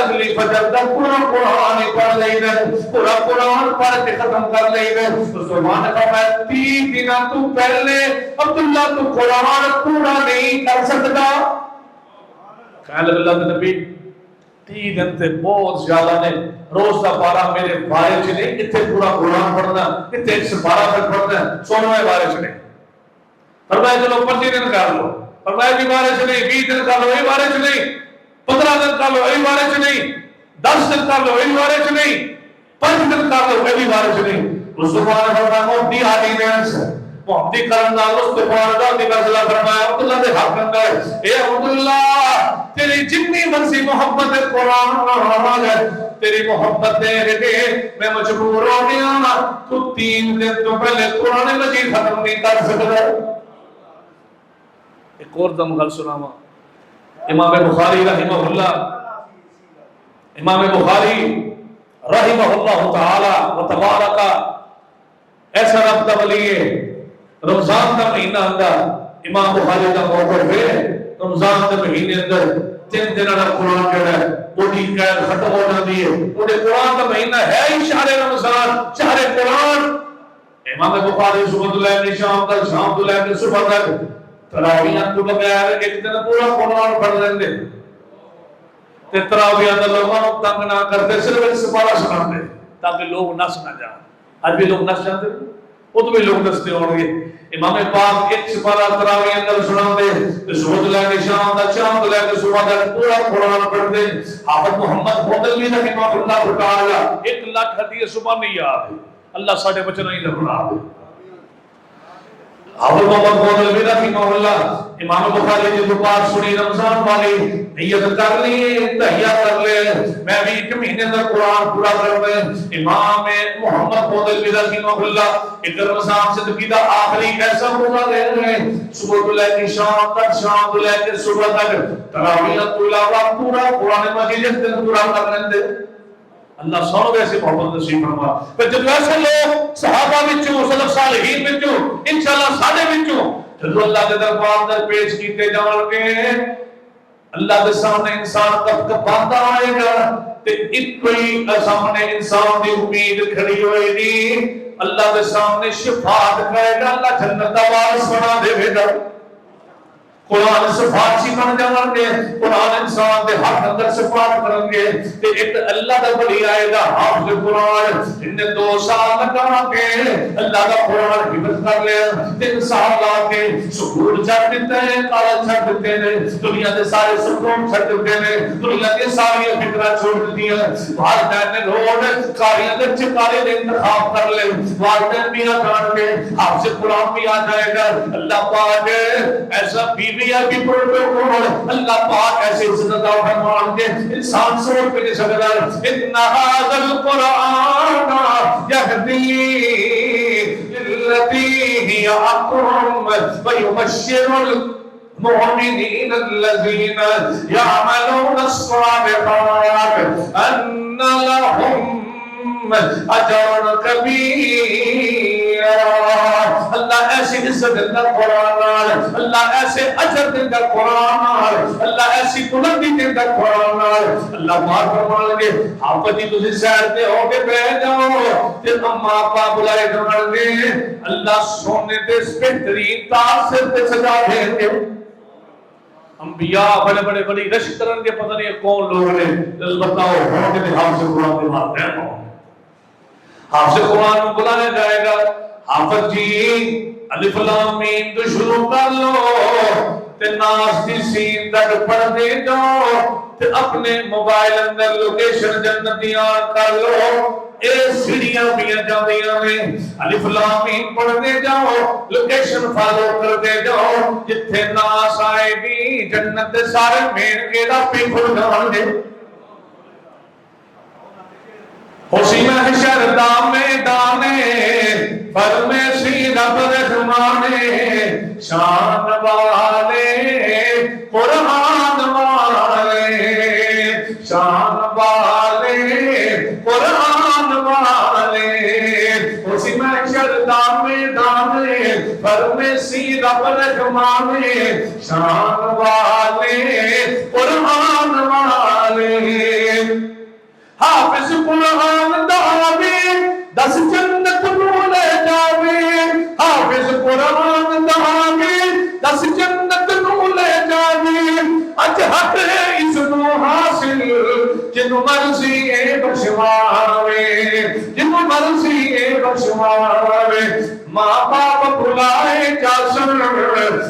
اگلی فجر تک پورا قرآن پڑھ لئی گئے، پورا قرآن پڑھ کے ختم کر لئی گئے۔ اس کو بعد کہا 3 دن تو پہلے عبداللہ تو قرآن پورا نہیں کر سکتا۔ کہنے لگا اللہ کے نبی 3 دن تے بہت زیادہ نے، روز کا پارا میرے بارے چ نہیں، اتنے پورا قرآن پڑھنا، اتنے 112 تک پڑھنا، 16ویں بارے چ نہیں۔ فرمایا چلو 25 دن کر لو، فرمایا بھی بارے چ نہیں، 20 دن کر لو، یہ بارے چ نہیں، 15 دن کر لو، یہ بارے چ نہیں، 10 دن کر لو، یہ بارے چ نہیں، 5 دن کر لو، یہ بارے چ نہیں۔ رسول اللہ نے فرمایا محمدی آرڈیننس، محمدی کرنا، رسول اللہ نے فیصلہ فرمایا عبداللہ دے حق اندر، اے عبداللہ تیری جتنی مرضی محبت قرآن ہے، تیری محبت دے میں مجبور ہو گیا، تو 3 دن تو پہلے قرآن مجید ختم نہیں کر سکتا۔ ایک اور دم غل سناما، امام بخاری رحمہ اللہ، امام بخاری رحمہ اللہ تعالی و تبارک، ایسا رب دا ولی ہے، رمضان کا مہینہ اندر امام بخاری کا موقف ہے، رمضان کے مہینے اندر 3 دن کا قرآن جڑا ہے وہی قید ختم ہو جاتی ہے. وہ قرآن کا مہینہ ہے ہی شہر رمضان، شہر قرآن. امام بخاری صبح تو لے کے شام تک، شام تو لے کے صبح تک تراویح تو بغیر ایک دن پورا قرآن پڑھ لیندے. تے تراویح دا لوگوں کو تنگ نہ کرتے، صرف ایک سپارہ سناتے تاکہ لوگ نس نہ جائیں. آج بھی لوگ نس جاتے ہیں، وہ تو بھی لوگ نستے ہوں گے. امام پاک ایک سپارہ تراویح اندر سناتے تے صبح تو لے کے شام تک، شام تو لے کے صبح تک پورا قرآن پڑھتے. حافظ محمد بودلوی رحمہ اللہ تعالی 1 لاکھ حدیث صبح نہیں یاد ہے. اللہ ساڈے بچے نہیں لگنا دے. حافظ محمد بودلوی رحمہ اللہ امام بخاری کی بات سنی رمضان والی نیت کر لی، تہیا کر لے میں بھی 1 مہینے کا قرآن پورا کر دیں. امام محمد بودلوی رحمہ اللہ ایک رمضان زندگی کا آخری ایسا روزہ لے رہے صبح تو لے کے شام تک، شام تو لے کے صبح تک تراویح تو علاوہ پورا قرآن مجید ایک دن پورا کر لیندے. اللہ سانو ویسے محبت نصیب فرما. پھر جب ایسے لوگ صحابہ وچوں، سلف صالحین وچوں، انشاءاللہ ساڈے وچوں جب اللہ کے دربار اندر پیش کیتے جان گے، اللہ کے سامنے انسان کب کباتا آئے گا تے ایک کوئی سامنے انسان دی امید کھڑی ہوئے گی. اللہ کے سامنے شفاعت کرے گا، اللہ جنت دا وارث بنا دے گا. قرآن سفارشی بن جان گے، قرآن انسان دے حق اندر سفارت کریں گے تے ایک اللہ دا بڑی آئے گا حافظ قرآن. انہیں 2 سال لگا کے اللہ دا قرآن حفظ کر لیا، 3 سال لا کے سکول چھڑ دیتے ہیں، کالج چھڑ دیتے ہیں، دنیا دے سارے سکون چھڑ دیتے ہیں، دنیا دے ساری فکرہ چھوڑ دیتی ہیں. والدین نے روڈ کاریاں دے چکارے دے انتخاب کر لے، والدین بھی آ جان گے، حافظ قرآن بھی آ جائے گا. اللہ پاک ایسا بیوی بھی پروٹوکول اللہ پاک ایسے عزت عطا فرمان کے انسان سوچ پہ نہیں سکتا. ان ھذا القرآن یہدی للتی ہی اقوم ویبشر المؤمنین الذین یعملون الصالحات ان لهم اجر کبیر. اللہ ایسی عزت دیتا قرآن، اللہ ایسے اجر دیتا قرآن، اللہ ایسی بلندی دیتا قرآن. اللہ بات فرمان گے آپ جی تسی سیر تے ہو کے بیٹھ جاؤ تے اما ابا بلائے جان گے، اللہ سونے دے بہترین تاج سر تے سجا دیں گے. انبیاء بڑے بڑے بڑی رشک کرن کے پتہ نہیں کون لوگ نے. بتاؤ ہوں کہ حافظ قرآن کے مارتے ہیں. حافظ قرآن کو بلانے جائے گا، حافظ جی الف لام میم تو شروع کر لو تے ناس دی سین تک پڑھ دے جاؤ تے اپنے موبائل اندر لوکیشن جنتیاں کر لو. اے سیڑھیاں بھی جاندیاں نے، الف لام میم پڑھ دے جاؤ، لوکیشن فالو کر دے جاؤ، جتھے ناس آئے گی جنت دے سارے مین کے دا پہ کھل جان گے. خوشی محشر دامے دانے فرمیشی رب رحمانے، شان والے قرآن والے، شان والے قرآن والے. خوشی محشر دامے دانے فرمیشی رب رحمانے، شان والے قرآن والے. حافظ قرآن داوے 10 جنت نو لے جاوے، حافظ قرآن داوے 10 جنت نو لے جاوے. اج حق اس نو حاصل جنو مرضی اے بخشواوے، جنو مرضی اے بخشواوے. ماں باپ بھلائے جاسر،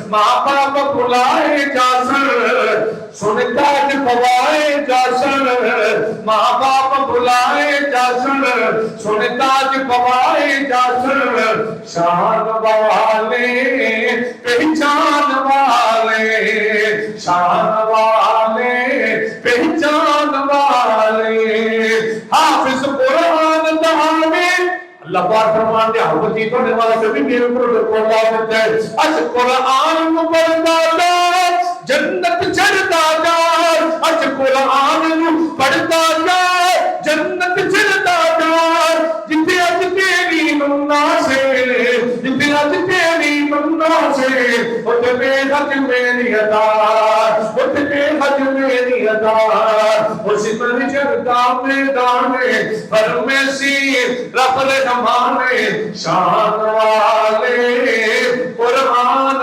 ماں باپ بھلائے جاسر، سنتا کہ پوائے جاسر، ماں باپ بھلائے جاسر، سنتا کہ پوائے جاسر. شان والے پہچان والے، شان والے پہچان والے. حافظ قرآن داوے اللہ پاک فرمان دے حافظ جی تو نواز سے بھی میرے پروٹوکول لا دیتا ہے. اج قرآن کو پڑھتا جا جنت چڑھتا جا، اج قرآن کو پڑھتا جا جنت چڑھتا جا. جتنے اج تیری منا سے، جتنے اج تیری منا سے، اٹھ بے حق میری عطا، اٹھ بے حق اج میری ادا اسی پرچر کا میدان پر میں سی رب رحمانے شان والے قرآن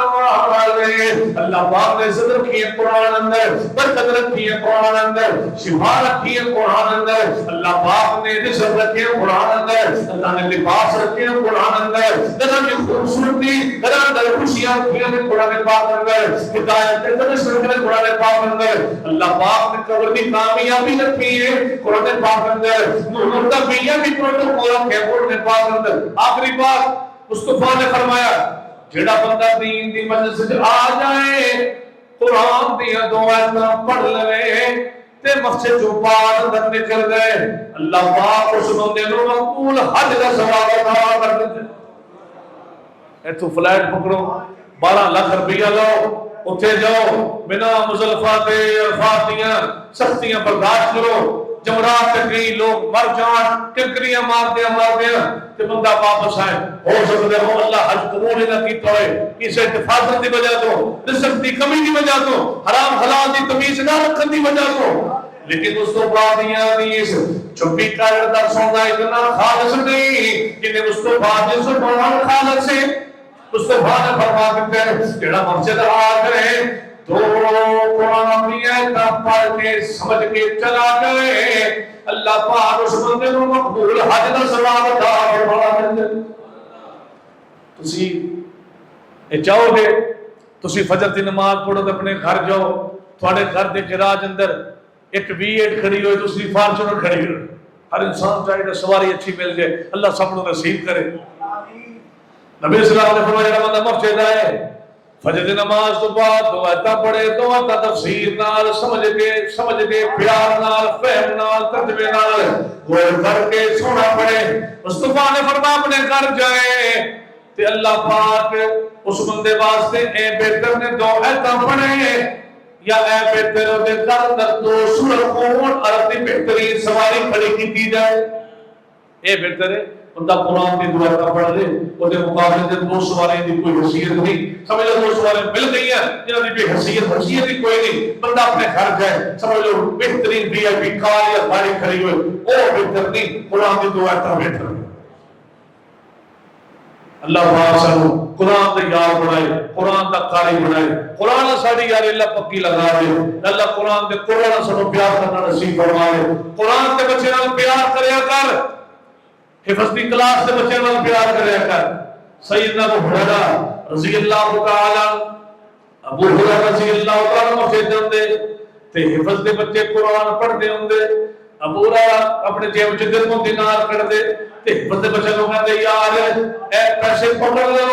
والے اللہ پاک نے صدر کی قرآن اندر برکت رکھی ہے قرآن اندر شفا رکھی ہے قرآن اندر اللہ پاک نے رزق رکھی ہے قرآن اندر اللہ نے لباس رکھے ہیں قرآن اندر اللہ کی خوبصورتی اللہ خوشیاں رکھی ہیں قرآن پاک اندر ہدایت رکھی ہے قرآن پاک اندر اللہ پاک نے قبر کی کامیابی رکھی ہے قرآن پاک اندر مرتبیہ بھی پروٹوکول رکھے قرآن پاک اندر آخری بات مصطفیٰ نے فرمایا جڑا بندہ دین دی مجلس سے آ جائے قرآن دیا دعائیں پڑھ لے تے مسجد جو پاک اندر نکل گئے اللہ پاک اس بندے نو مقبول حج کا ثواب عطا کر دیتے اے تو فلائٹ پکڑو 12 لاکھ روپیہ لو اتھے جاؤ بنا مزدلفہ تے عرفات دیاں سختیاں برداشت کرو جمرات تے کئی لوگ مر جان کنکریاں مار دیا تے بندہ واپس آئے ہو سکتے ہو اللہ حج قبول نہ کیتا ہے کسی حفاظت دی وجہ تو رزق دی کمی دی وجہ تو حرام حلال دی تمیز نہ رکھن دی وجہ تو لیکن اس تو بعد یہ چپی کر درسوں کا اتنا خالص نہیں کہ اس تو بعد اس کو بڑا خالص ہے اس تو بعد فرما دیتے ہیں جڑا مسجد آ کرے تو قرآن کی آیت پڑھ کے سمجھ کے چلا گئے اللہ پاک اس بندے کو مقبول حج کا ثواب عطا فرما دے تسی اے چاہو گے تسی فجر دی نماز پڑھو تے اپنے گھر جاؤ تھوڑے گھر دے گراج اندر ایک V8 کھڑی ہوئی دوسری فارچونر کھڑی ہوئی ہر انسان چاہے کہ سواری اچھی مل جائے اللہ سب کو نصیب کرے نبی صلی اللہ علیہ وسلم فرمایا جڑا بندہ مسجد آئے فجر دی نماز تو بعد دعا پڑھے دعا تا تفسیر نال سمجھ کے پیار نال فہم نال ترجمے نال غور کر کے سونا پڑھے مصطفیٰ نے فرمایا اپنے گھر جائے تے اللہ پاک اس بندے واسطے اے بہتر نے دو ایتاں پڑھے یا اے بہتر دے گھر اندر دو سورۃ کون عرب دی بہترین سواری کھڑی کی جائے اے بہتر ہے بندہ قرآن کی دعا کا پڑھ لے وہ دے مقابلے دے دو سواریں دی کوئی حیثیت نہیں سمجھ لو دو سواریں مل گئی ہیں جنہاں دی بھی حیثیت ہی کوئی نہیں بندہ اپنے گھر جائے سمجھ لو بہترین VIP کار یا گاڑی کھڑی ہوئے او بہتر نہیں قرآن کی دعا کا بہتر اللہ پاک سانو قرآن دا یار بنائے قرآن دا قاری بنائے قرآن ساڑی یار اللہ پکی لگا دے اللہ قرآن دے قرآن سانو پیار کرنا نصیب فرمائے قرآن دے بچے نال پیار کریا کر حفظ دی کلاس دے بچے نال پیار کریا کر سیدنا ابو ہریرہ رضی اللہ تعالی ابو ہریرہ رضی اللہ تعالی مسجد دے تے حفظ دے بچے قرآن پڑھ دے ہوندے ابو ہریرہ اپنے جیب چ درہم دینار کر دے تے بندے بچے لوگ کہتے یار اے پیسے پکڑ لو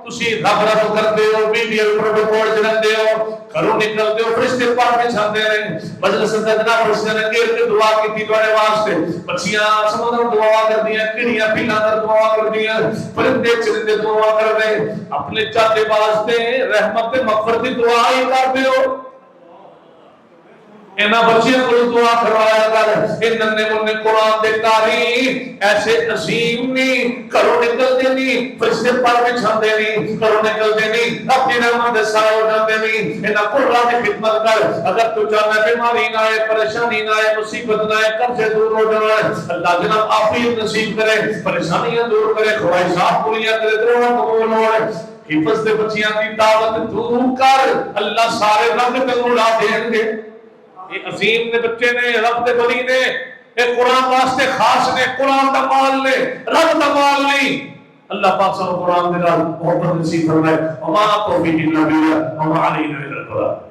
تسی رب رب کرتے ہو ویڈیو پروٹوکول چلاتے ہو گھروں نکلتے ہو فرشتے پاک بچھاندے رہے مجلس اندر جناب فرشتے نے گھیر کے دعا کی تھوڑے واسطے بچیاں سمندر دعا کردیاں کڑیاں پیلا در دعا کردیاں پرندے چرندے دعا کر رہے اپنے چاہتے واسطے رحمت مغفرت کی دعا ہی کرتے ہو اینا بچیاں کو دعا کروایا کر ان ننے مننے قرآن دے قاری ایسے عظیم نہیں کرو نکلتے نہیں فرشتے پر بچھاندے نہیں کرو نکلتے نہیں اپنی رحمت سائے ہو جاندے نہیں اینا قرآن کی خدمت کر اگر تو چاہنا بیماری نہ آئے پریشانی نہ آئے مصیبت نہ آئے قرضے دور ہو جائے اللہ جناب عافیت نصیب کرے پریشانیاں دور کرے خواہشات پوریاں کرے دعا قبول ہو حفظ دے بچیاں کی دعوت دور کر اللہ سارے رنگ تے اڑا دیں گے یہ عظیم نے بچے نے رب دے بلی نے ایک قرآن واسطے خاص نے قرآن دا مال نے رب دا مال نہیں اللہ پاک سب قرآن دے نال محبت نصیب فرمائے وما توفیق الا باللہ وما علینا الا البلاغ